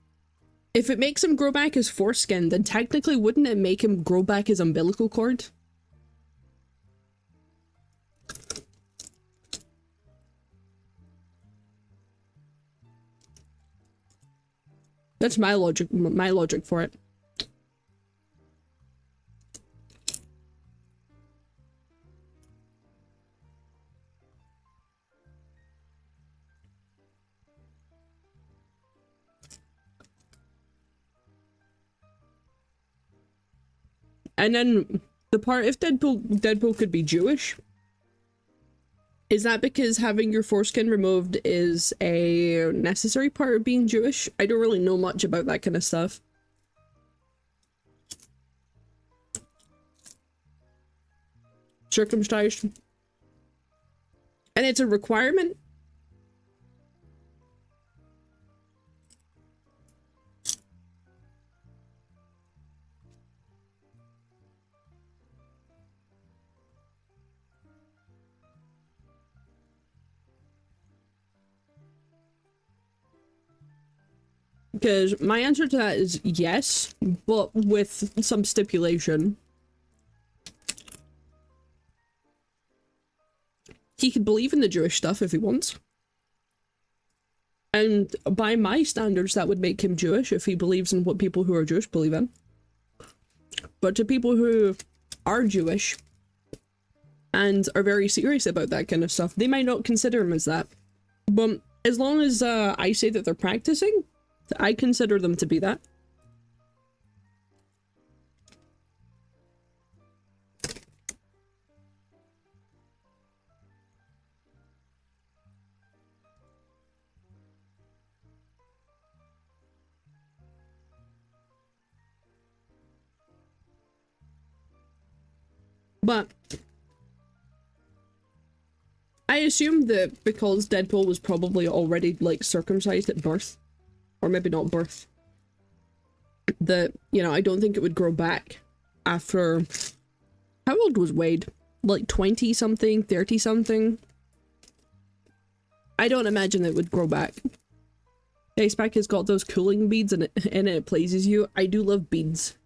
if it makes him grow back his foreskin, then technically wouldn't it make him grow back his umbilical cord? That's my logic for it. And then the part, if Deadpool could be Jewish, is that because having your foreskin removed is a necessary part of being Jewish? I don't really know much about that kind of stuff. Circumcised. And it's a requirement? Because my answer to that is yes, but with some stipulation. He could believe in the Jewish stuff if he wants. And by my standards, that would make him Jewish if he believes in what people who are Jewish believe in. But to people who are Jewish and are very serious about that kind of stuff, they might not consider him as that. But as long as I say that they're practicing, I consider them to be that. But I assume that because Deadpool was probably already, like, circumcised at birth, or maybe not birth, that, you know, I don't think it would grow back after... How old was Wade? Like 20-something, 30-something? I don't imagine it would grow back. Icepack has got those cooling beads and it pleases you. I do love beads.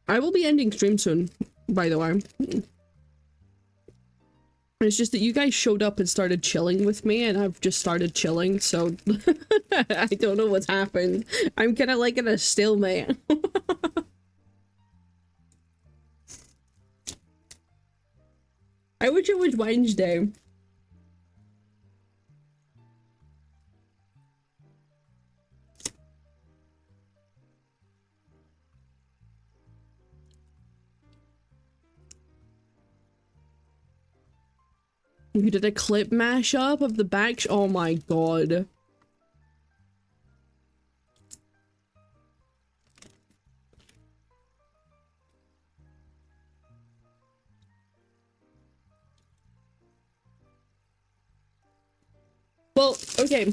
I will be ending stream soon, by the way. It's just that you guys showed up and started chilling with me, and I've just started chilling, so I don't know what's happened. I'm kind of like in a stalemate. I wish it was Wednesday. You did a clip mashup of the back. Oh my god. Well, okay.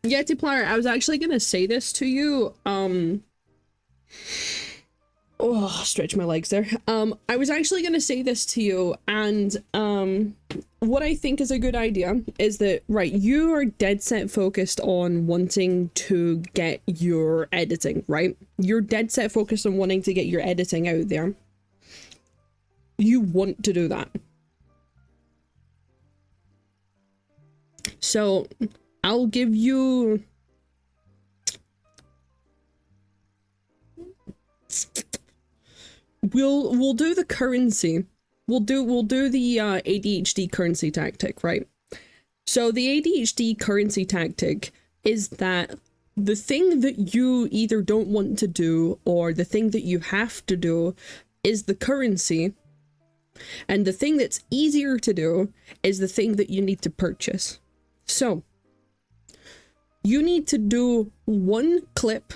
Yeti Player, I was actually gonna say this to you. Oh, stretch my legs there. I was actually gonna say this to you, and what I think is a good idea is that, right, you are dead set focused on wanting to get your editing, right? You're dead set focused on wanting to get your editing out there. You want to do that. So, I'll give you... We'll do the currency. We'll do the ADHD currency tactic, right? So the ADHD currency tactic is that the thing that you either don't want to do or the thing that you have to do is the currency, and the thing that's easier to do is the thing that you need to purchase. So you need to do one clip,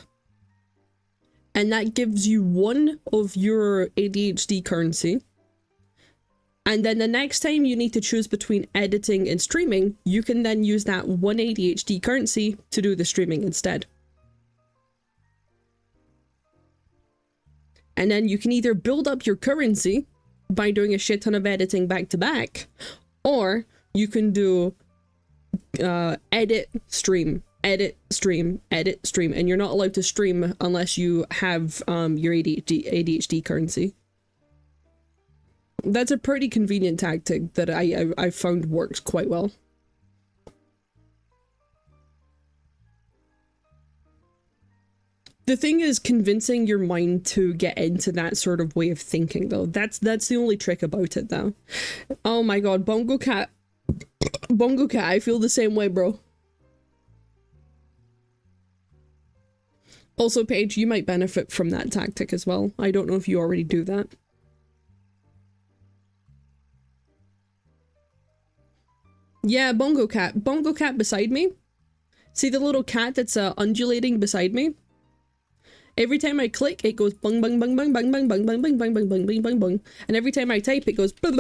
and that gives you one of your ADHD currency. And then the next time you need to choose between editing and streaming, you can then use that one ADHD currency to do the streaming instead. And then you can either build up your currency by doing a shit ton of editing back to back, or you can do edit, stream, edit, stream, edit, stream, and you're not allowed to stream unless you have your ADHD currency. That's a pretty convenient tactic that I found works quite well. The thing is convincing your mind to get into that sort of way of thinking, though. That's the only trick about it, though. Oh my god, Bongo Cat. Bongo Cat, I feel the same way, bro. Also, Paige, you might benefit from that tactic as well. I don't know if you already do that. Yeah, Bongo Cat. Bongo Cat beside me. See the little cat that's undulating beside me? Every time I click, it goes bung bung bung bung bung bung bung bung bung bung bung bung bung bung bung. And every time I type, it goes. But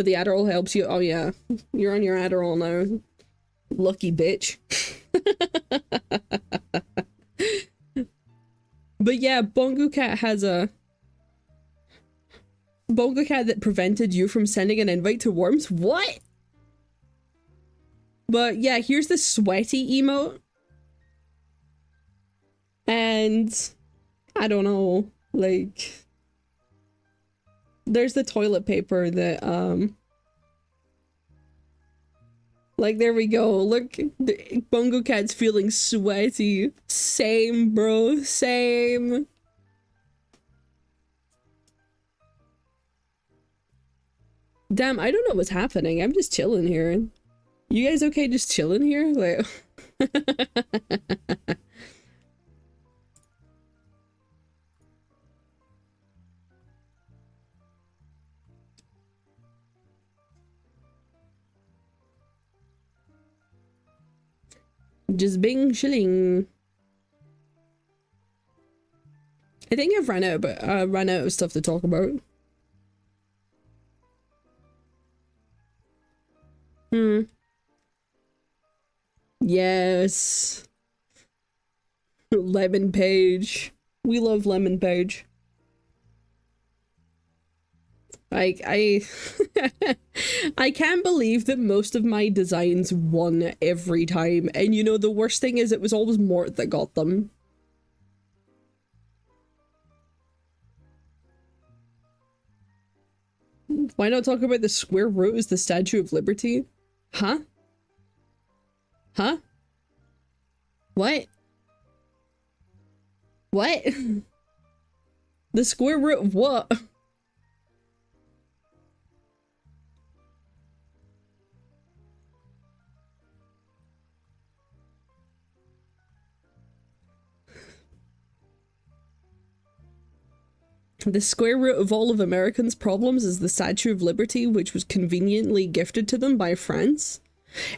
the Adderall helps you. Oh yeah, you're on your Adderall now. Lucky bitch. But yeah, Bongo Cat has a Bongo Cat that prevented you from sending an invite to Worms? What? But yeah, here's the sweaty emote. And I don't know, like there's the toilet paper that like there we go. Look, the Bongo Cat's feeling sweaty. Same, bro, same. Damn, I don't know what's happening. I'm just chilling here. You guys okay just chilling here? Like just being chilling. I think I've run out of stuff to talk about. Yes. Lemon Page. We love Lemon Page. I I can't believe that most of my designs won every time, and you know the worst thing is it was always Mort that got them. Why not talk about the square root as the Statue of Liberty? Huh? Huh? What? What? The square root of what? The square root of all of Americans' problems is the Statue of Liberty, which was conveniently gifted to them by France.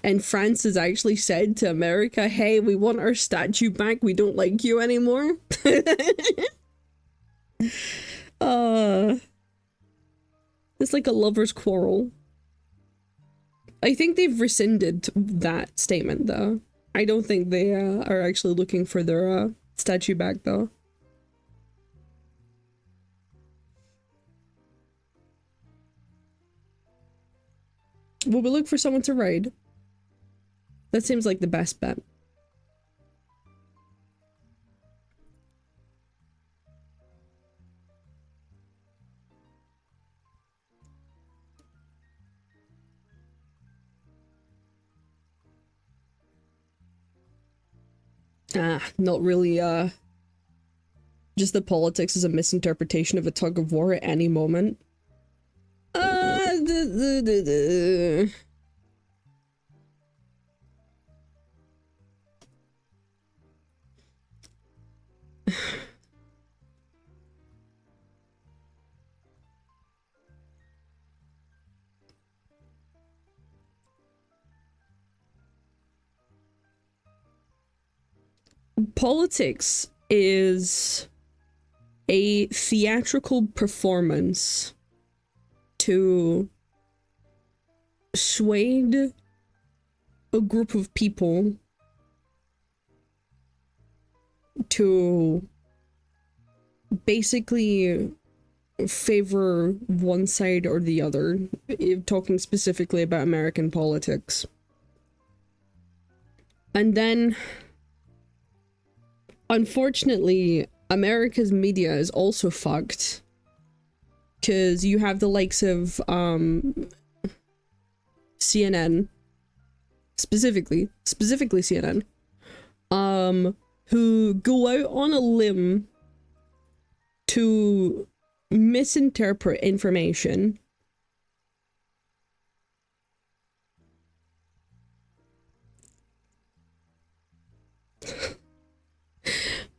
And France has actually said to America, hey, we want our statue back, we don't like you anymore. It's like a lover's quarrel. I think they've rescinded that statement, though. I don't think they are actually looking for their statue back, though. Will we look for someone to raid? That seems like the best bet. Not really, just the politics is a misinterpretation of a tug of war at any moment. Politics is a theatrical performance to sway a group of people to basically favor one side or the other, talking specifically about American politics. And then, unfortunately, America's media is also fucked. Because you have the likes of CNN, specifically CNN, who go out on a limb to misinterpret information.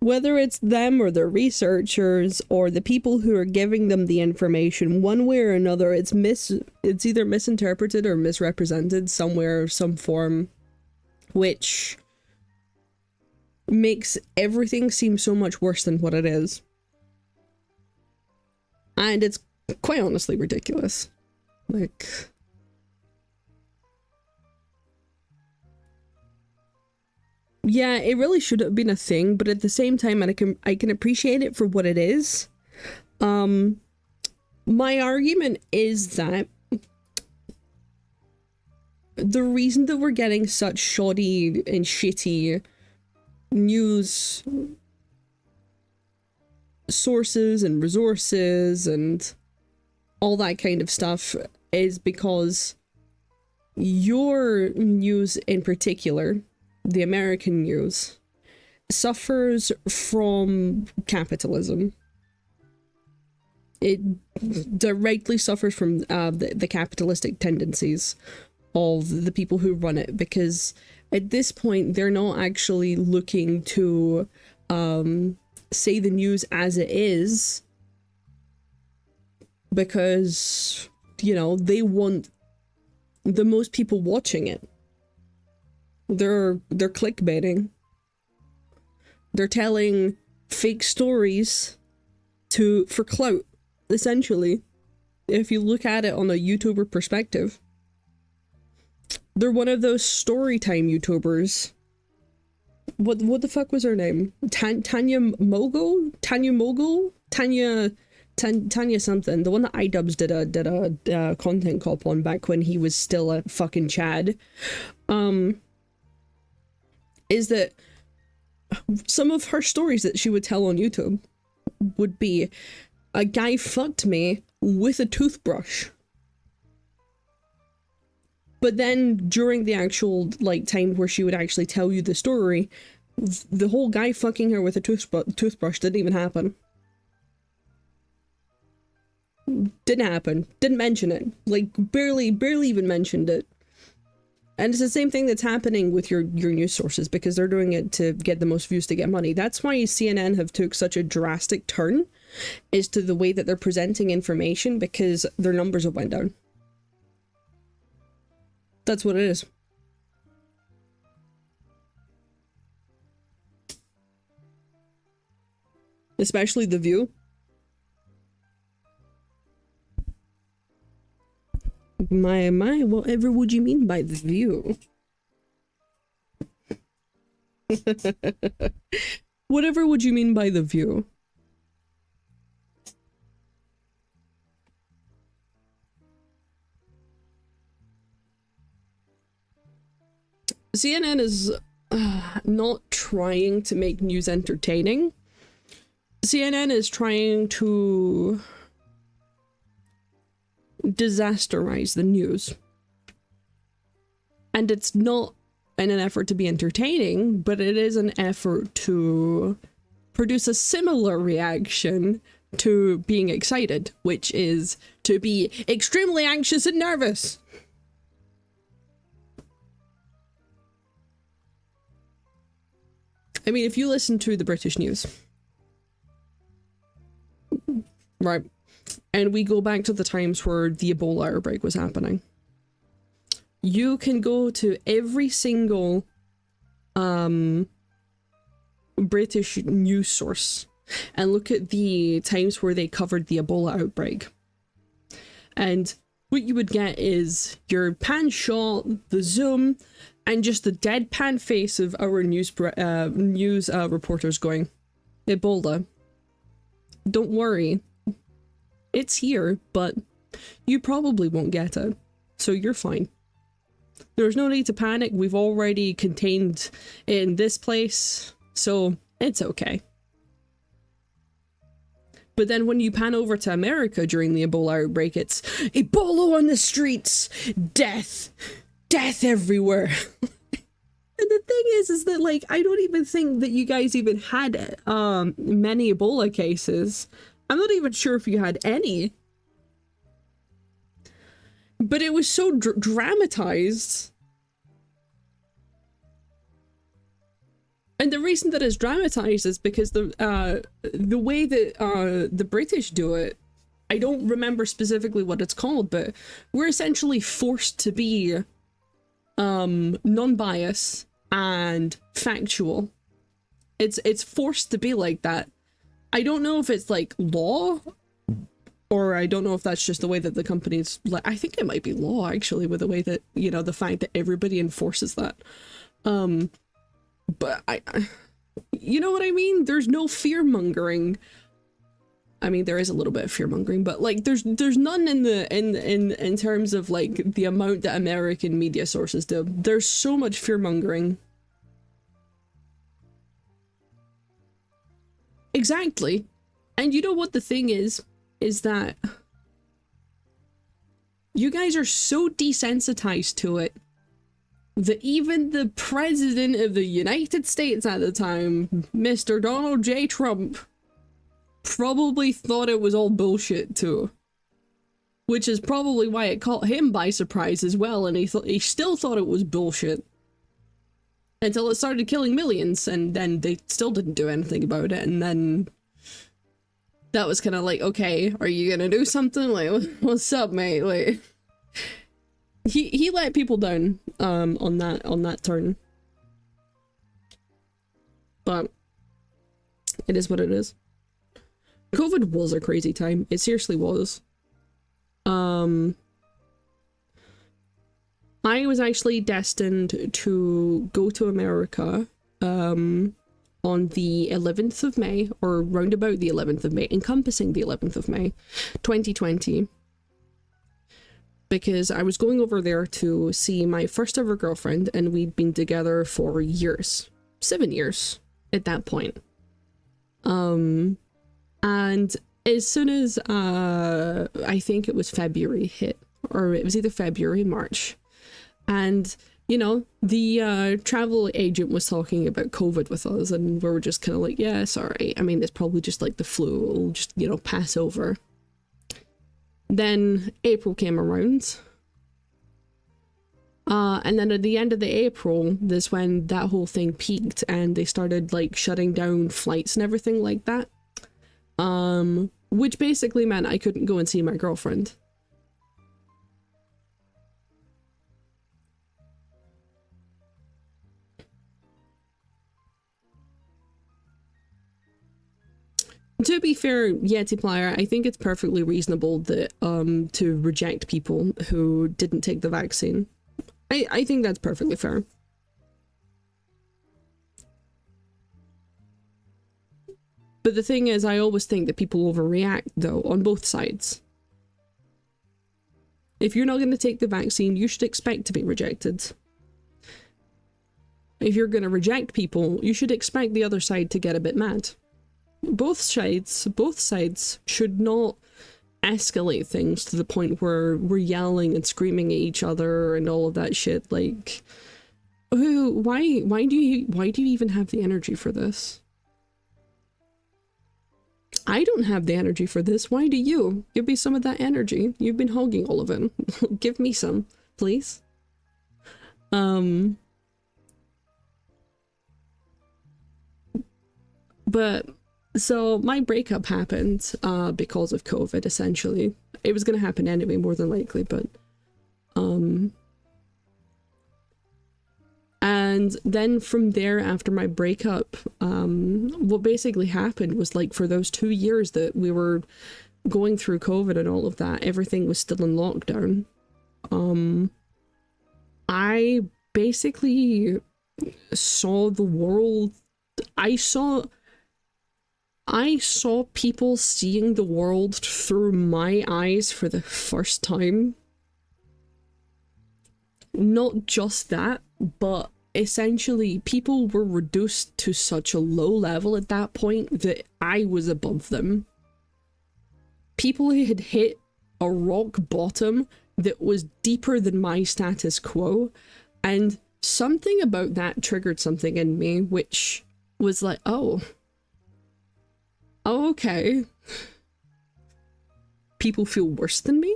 Whether it's them or their researchers or the people who are giving them the information, one way or another, it's either misinterpreted or misrepresented somewhere, some form, which makes everything seem so much worse than what it is. And it's quite honestly ridiculous. Like, yeah, it really should have been a thing, but at the same time, and I can appreciate it for what it is. My argument is that the reason that we're getting such shoddy and shitty news sources and resources and all that kind of stuff is because your news in particular, the American news, suffers from capitalism. It directly suffers from the capitalistic tendencies of the people who run it, because at this point they're not actually looking to say the news as it is, because, you know, they want the most people watching it. They're clickbaiting. They're telling fake stories for clout, essentially. If you look at it on a YouTuber perspective, they're one of those storytime YouTubers. What the fuck was her name? Tanya Mogul? Tanya something. The one that iDubbbz did a content cop on back when he was still a fucking Chad. Is that some of her stories that she would tell on YouTube would be, a guy fucked me with a toothbrush. But then during the actual like time where she would actually tell you the story, the whole guy fucking her with a toothbrush didn't even happen. Didn't happen. Didn't mention it. Like barely even mentioned it. And it's the same thing that's happening with your news sources, because they're doing it to get the most views to get money. That's why CNN have took such a drastic turn as to the way that they're presenting information, because their numbers have went down. That's what it is. Especially The View. My, whatever would you mean by The View? Whatever would you mean by The View? CNN is not trying to make news entertaining. CNN is trying to disasterize the news. And it's not in an effort to be entertaining, but it is an effort to produce a similar reaction to being excited, which is to be extremely anxious and nervous. I mean, if you listen to the British news, right, and we go back to the times where the Ebola outbreak was happening, you can go to every single British news source and look at the times where they covered the Ebola outbreak. And what you would get is your pan shot, the zoom, and just the deadpan face of our news reporters going, Ebola, don't worry, it's here, but you probably won't get it, so you're fine. There's no need to panic, we've already contained it in this place, so it's okay. But then when you pan over to America during the Ebola outbreak, it's Ebola on the streets, death everywhere. And the thing is that, like, I don't even think that you guys even had many Ebola cases. I'm not even sure if you had any. But it was so dramatized. And the reason that it's dramatized is because the way that the British do it, I don't remember specifically what it's called, but we're essentially forced to be non-biased and factual. It's forced to be like that. I don't know if it's like law, or I don't know if that's just the way that the companies, I think it might be law actually, with the way that, you know, the fact that everybody enforces that. But you know what I mean? There's no fear mongering. I mean, there is a little bit of fear mongering, but like there's none in terms of like the amount that American media sources do. There's so much fear mongering. Exactly. And you know what the thing is that you guys are so desensitized to it that even the president of the United States at the time, Mr. Donald J. Trump, probably thought it was all bullshit too. Which is probably why it caught him by surprise as well, and he still thought it was bullshit. Until it started killing millions, and then they still didn't do anything about it, and then that was kind of like, okay, are you gonna do something? Like, what's up, mate? Like, he let people down on that turn. But it is what it is. COVID was a crazy time. It seriously was. I was actually destined to go to America on the 11th of May, or round about the 11th of May, encompassing the 11th of May, 2020. Because I was going over there to see my first ever girlfriend, and we'd been together for years. 7 years at that point. And as soon as I think it was February hit, or it was either February, March, and you know, the travel agent was talking about COVID with us, and we were just kind of like, yeah, sorry. I mean, it's probably just like the flu. It'll just, you know, pass over. Then April came around. And then at the end of the April, that's when that whole thing peaked, and they started like shutting down flights and everything like that. Which basically meant I couldn't go and see my girlfriend. To be fair, Yeti Plier, I think it's perfectly reasonable that to reject people who didn't take the vaccine. I think that's perfectly fair. But the thing is, I always think that people overreact, though, on both sides. If you're not going to take the vaccine, you should expect to be rejected. If you're going to reject people, you should expect the other side to get a bit mad. Both sides should not escalate things to the point where we're yelling and screaming at each other and all of that shit. Like, why do you even have the energy for this? I don't have the energy for this. Why do you? Give me some of that energy. You've been hogging all of it. Give me some, please. But so my breakup happened because of COVID, essentially. It was going to happen anyway, more than likely, but and then from there, after my breakup, what basically happened was, like, for those 2 years that we were going through COVID and all of that, everything was still in lockdown. I basically saw the world. I saw people seeing the world through my eyes for the first time. Not just that, but essentially people were reduced to such a low level at that point that I was above them. People had hit a rock bottom that was deeper than my status quo, and something about that triggered something in me, which was like, oh, okay. People feel worse than me?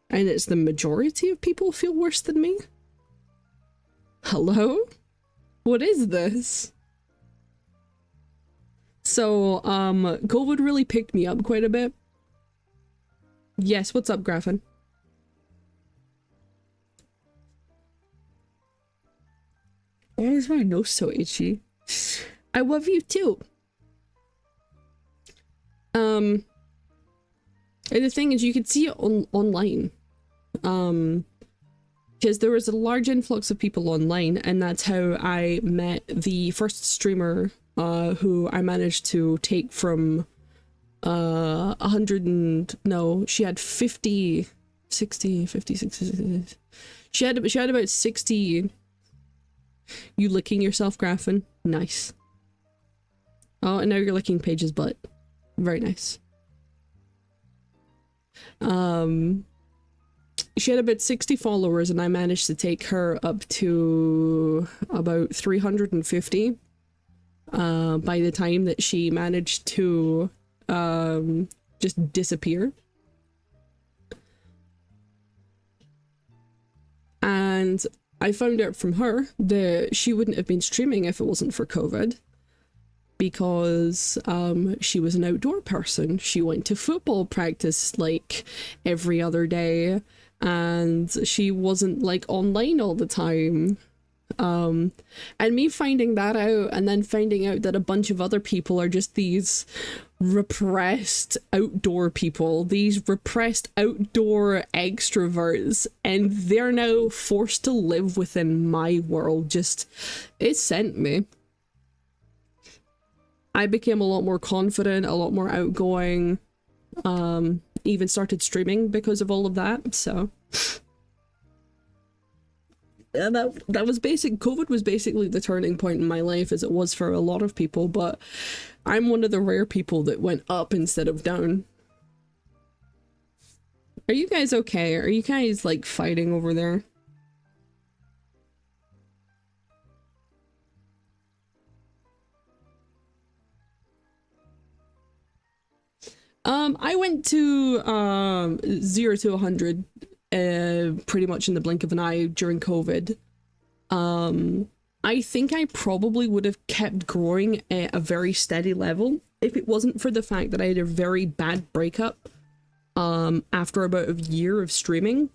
And it's the majority of people feel worse than me? Hello? What is this? So, COVID really picked me up quite a bit. Yes, what's up, Graffin? Why is my nose so itchy? I love you too. And the thing is, you could see it online. Because there was a large influx of people online, and that's how I met the first streamer who I managed to take from 100 and no, she had 50 60 50 60 she had about 60. You licking yourself, Graffin? Nice. Oh, and now you're licking Paige's butt. Very nice. She had about 60 followers, and I managed to take her up to about 350 by the time that she managed to just disappear. And I found out from her that she wouldn't have been streaming if it wasn't for COVID, because she was an outdoor person. She went to football practice like every other day, and she wasn't like online all the time. And me finding that out, and then finding out that a bunch of other people are just these repressed outdoor people, these repressed outdoor extroverts, and they're now forced to live within my world, just, it sent me. I became a lot more confident, a lot more outgoing, even started streaming because of all of that, so. And that was COVID was basically the turning point in my life, as it was for a lot of people, but I'm one of the rare people that went up instead of down. Are you guys okay? Are you guys like fighting over there? I went to 0 to 100 pretty much in the blink of an eye during COVID. I think I probably would have kept growing at a very steady level if it wasn't for the fact that I had a very bad breakup after about a year of streaming.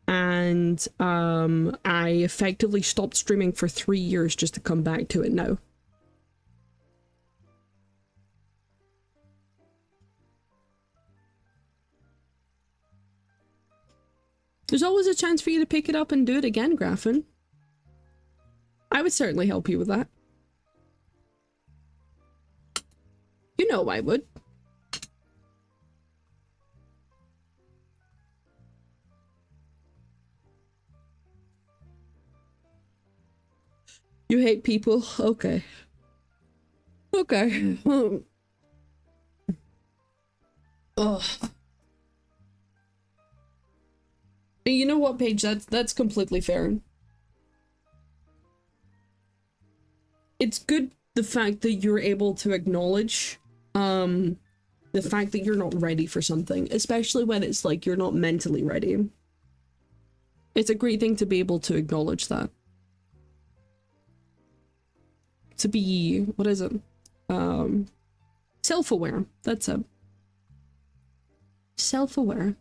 And I effectively stopped streaming for 3 years just to come back to it now. There's always a chance for you to pick it up and do it again, Graffin. I would certainly help you with that. You know I would. You hate people? Okay. Okay. Ugh. You know what, Paige? That's completely fair. It's good, the fact that you're able to acknowledge the fact that you're not ready for something, especially when it's like you're not mentally ready. It's a great thing to be able to acknowledge that. To be, what is it? Self-aware. That's it. Self-aware.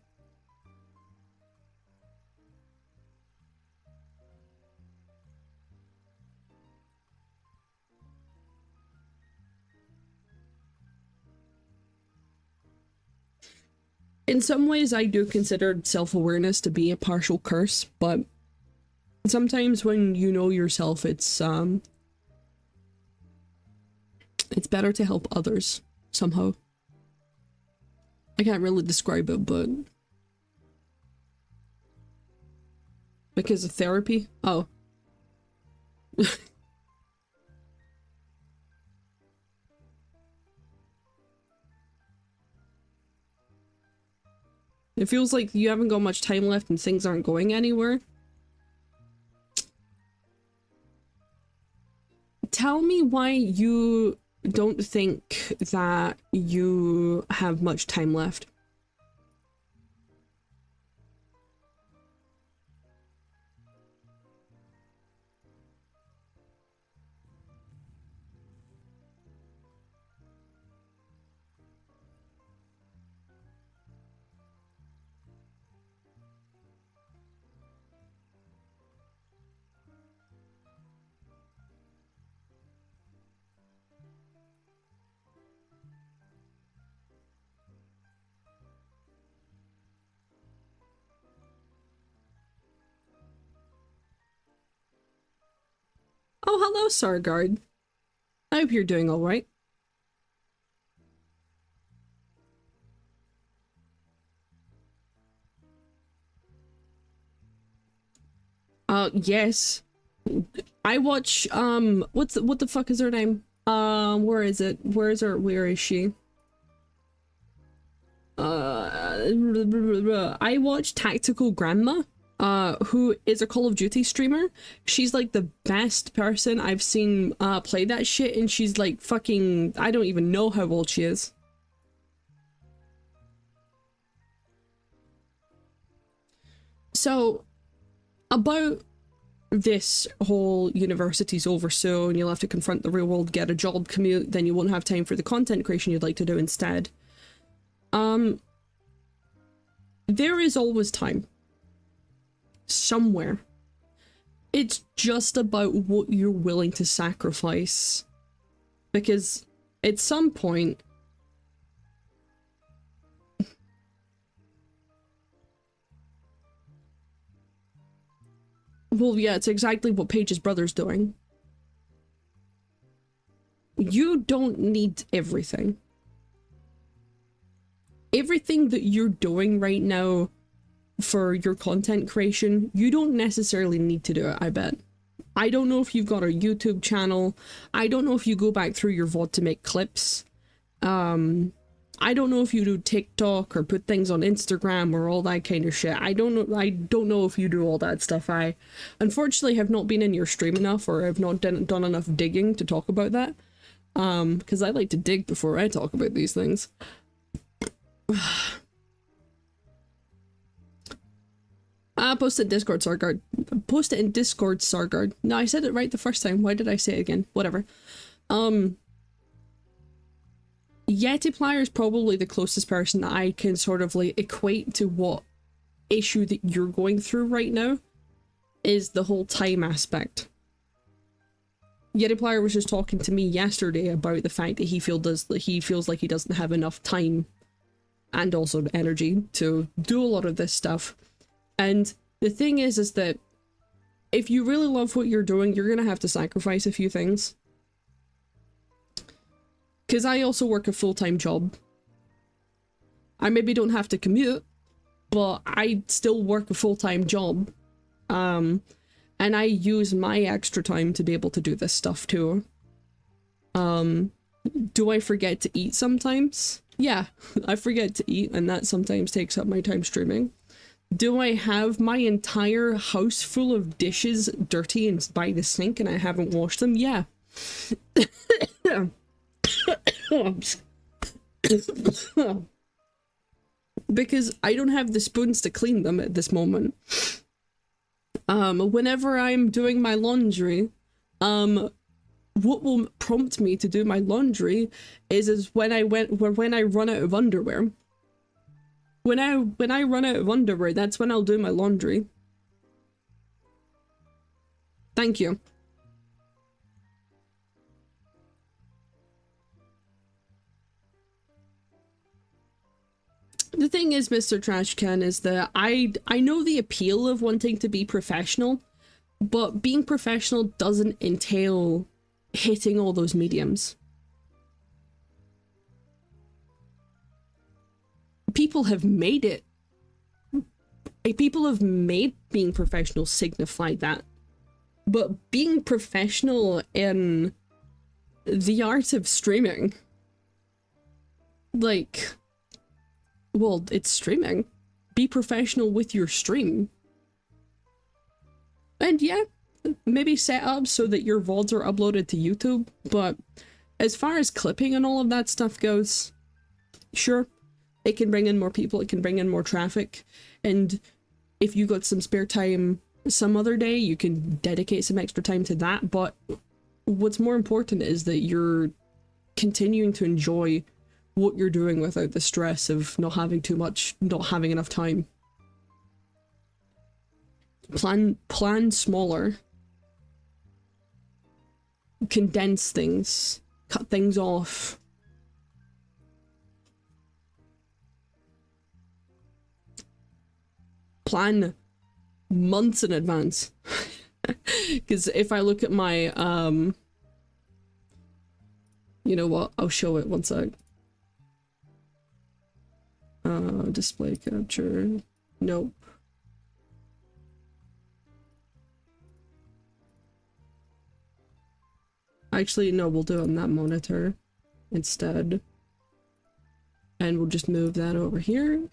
In some ways, I do consider self-awareness to be a partial curse, but sometimes when you know yourself, it's better to help others, somehow. I can't really describe it, but... Because of therapy? Oh. It feels like you haven't got much time left and things aren't going anywhere. tell me why you don't think that you have much time left. Oh, hello, Sargard. I hope you're doing all right. Yes. I watch, what the fuck is her name? Where is it? Where is she? I watch Tactical Grandma, who is a Call of Duty streamer. She's like the best person I've seen play that shit, and she's like fucking, I don't even know how old she is. So, about this whole university's over soon, you'll have to confront the real world, get a job, commute, then you won't have time for the content creation you'd like to do instead. There is always time. Somewhere. It's just about what you're willing to sacrifice. Because at some point, well, yeah, it's exactly what Paige's brother's doing. You don't need everything. Everything that you're doing right now for your content creation, you don't necessarily need to do it, I bet. I don't know if you've got a YouTube channel. I don't know if you go back through your VOD to make clips. I don't know if you do TikTok or put things on Instagram or all that kind of shit. I don't know if you do all that stuff. I unfortunately have not been in your stream enough, or have not done enough digging to talk about that. Because I like to dig before I talk about these things. Post it in Discord, Sargard. Post it in Discord, Sargard. No, I said it right the first time. Why did I say it again? Whatever. Yetiplier is probably the closest person that I can sort of like equate to what issue that you're going through right now is the whole time aspect. Yetiplier was just talking to me yesterday about the fact that he feels like he doesn't have enough time and also energy to do a lot of this stuff. And the thing is that if you really love what you're doing, you're gonna have to sacrifice a few things. Because I also work a full-time job. I maybe don't have to commute, but I still work a full-time job. And I use my extra time to be able to do this stuff too. Do I forget to eat sometimes? Yeah, I forget to eat, and that sometimes takes up my time streaming. Do I have my entire house full of dishes dirty and by the sink and I haven't washed them? Yeah. Because I don't have the spoons to clean them at this moment. Whenever I'm doing my laundry, what will prompt me to do my laundry is when I run out of underwear. When I run out of underwear, that's when I'll do my laundry. Thank you. The thing is, Mr. Trashcan, is that I know the appeal of wanting to be professional, but being professional doesn't entail hitting all those mediums. People have made it. People have made being professional signify that. But being professional in the art of streaming, like, well, it's streaming. Be professional with your stream. And yeah, maybe set up so that your VODs are uploaded to YouTube, but as far as clipping and all of that stuff goes, sure, it can bring in more people, it can bring in more traffic, and if you got some spare time some other day, you can dedicate some extra time to that. But what's more important is that you're continuing to enjoy what you're doing without the stress of not having too much, not having enough time. Plan smaller. Condense things. Cut things off. Plan months in advance. Because if I look at my, you know what, I'll show it one sec. Display capture. Nope. Actually, no, we'll do it on that monitor instead. And we'll just move that over here.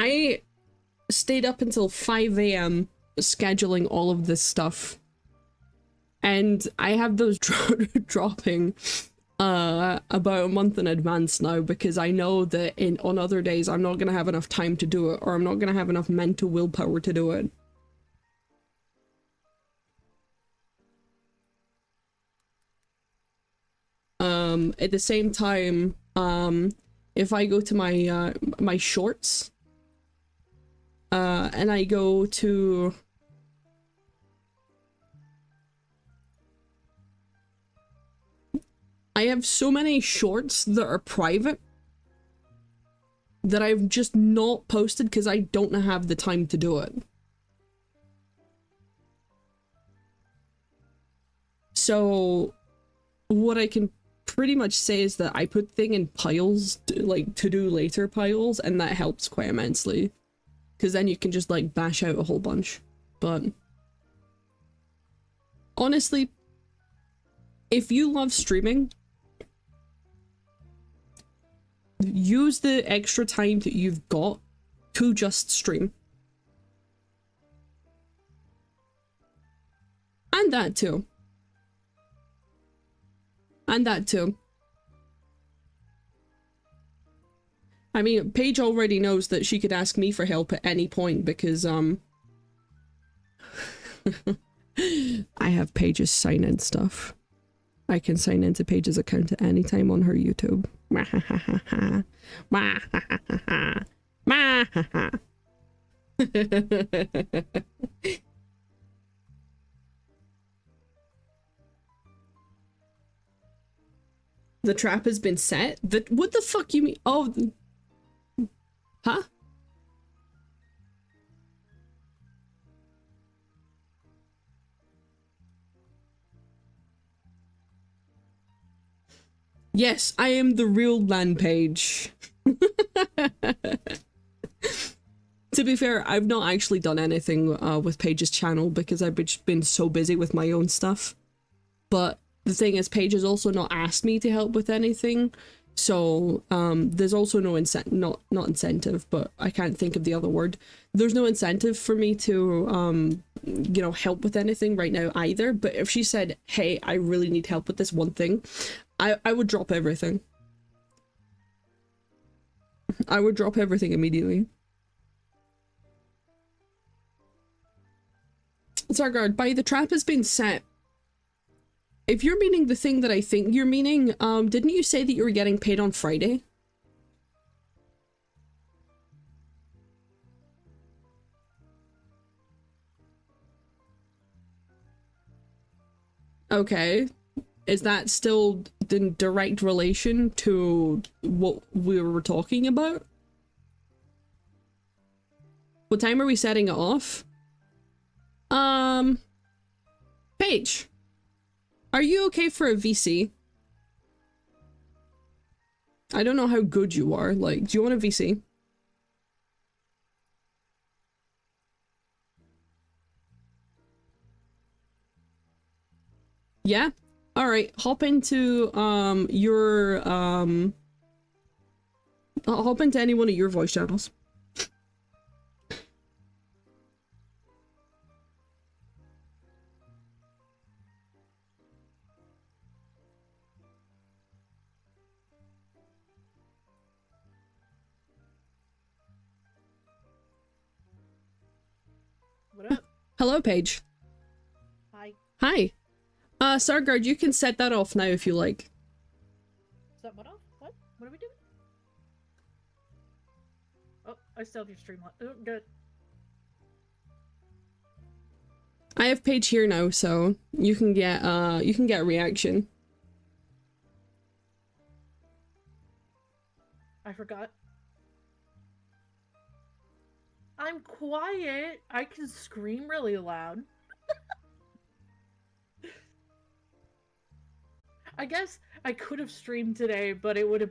I stayed up until 5 a.m. scheduling all of this stuff. And I have those dropping about a month in advance now, because I know that on other days I'm not going to have enough time to do it, or I'm not going to have enough mental willpower to do it. At the same time, if I go to my my shorts, and I go to I have so many shorts that are private that I've just not posted because I don't have the time to do it. So what I can pretty much say is that I put things in piles, like to-do later piles, and that helps quite immensely. Because then you can just like bash out a whole bunch. But honestly, if you love streaming, use the extra time that you've got to just stream. And that too. And that too. I mean, Paige already knows that she could ask me for help at any point because, I have Paige's sign-in stuff. I can sign into Paige's account at any time on her YouTube. The trap has been set? What the fuck you mean? Oh... Huh? Yes, I am the real land Page. To be fair, I've not actually done anything with Paige's channel because I've been so busy with my own stuff. But the thing is, Paige has also not asked me to help with anything. So there's also no not incentive, but I can't think of the other word. There's no incentive for me to you know, help with anything right now either. But if she said, hey, I really need help with this one thing, I would drop everything. I would drop everything immediately. Zargard, by the trap has been set. If you're meaning the thing that I think you're meaning, didn't you say that you were getting paid on Friday? Okay. Is that still in direct relation to what we were talking about? What time are we setting it off? Paige, are you okay for a VC? I don't know how good you are. Like, do you want a VC? Yeah? Alright, hop into, I'll hop into any one of your voice channels. What up? Hello, Paige. Hi. Hi. Starguard, you can set that off now if you like. Set what off? What? What are we doing? Oh, I still have your stream on. Oh, good. I have Paige here now, so you can get a reaction. I forgot. I'm quiet. I can scream really loud. I guess I could have streamed today, but it would have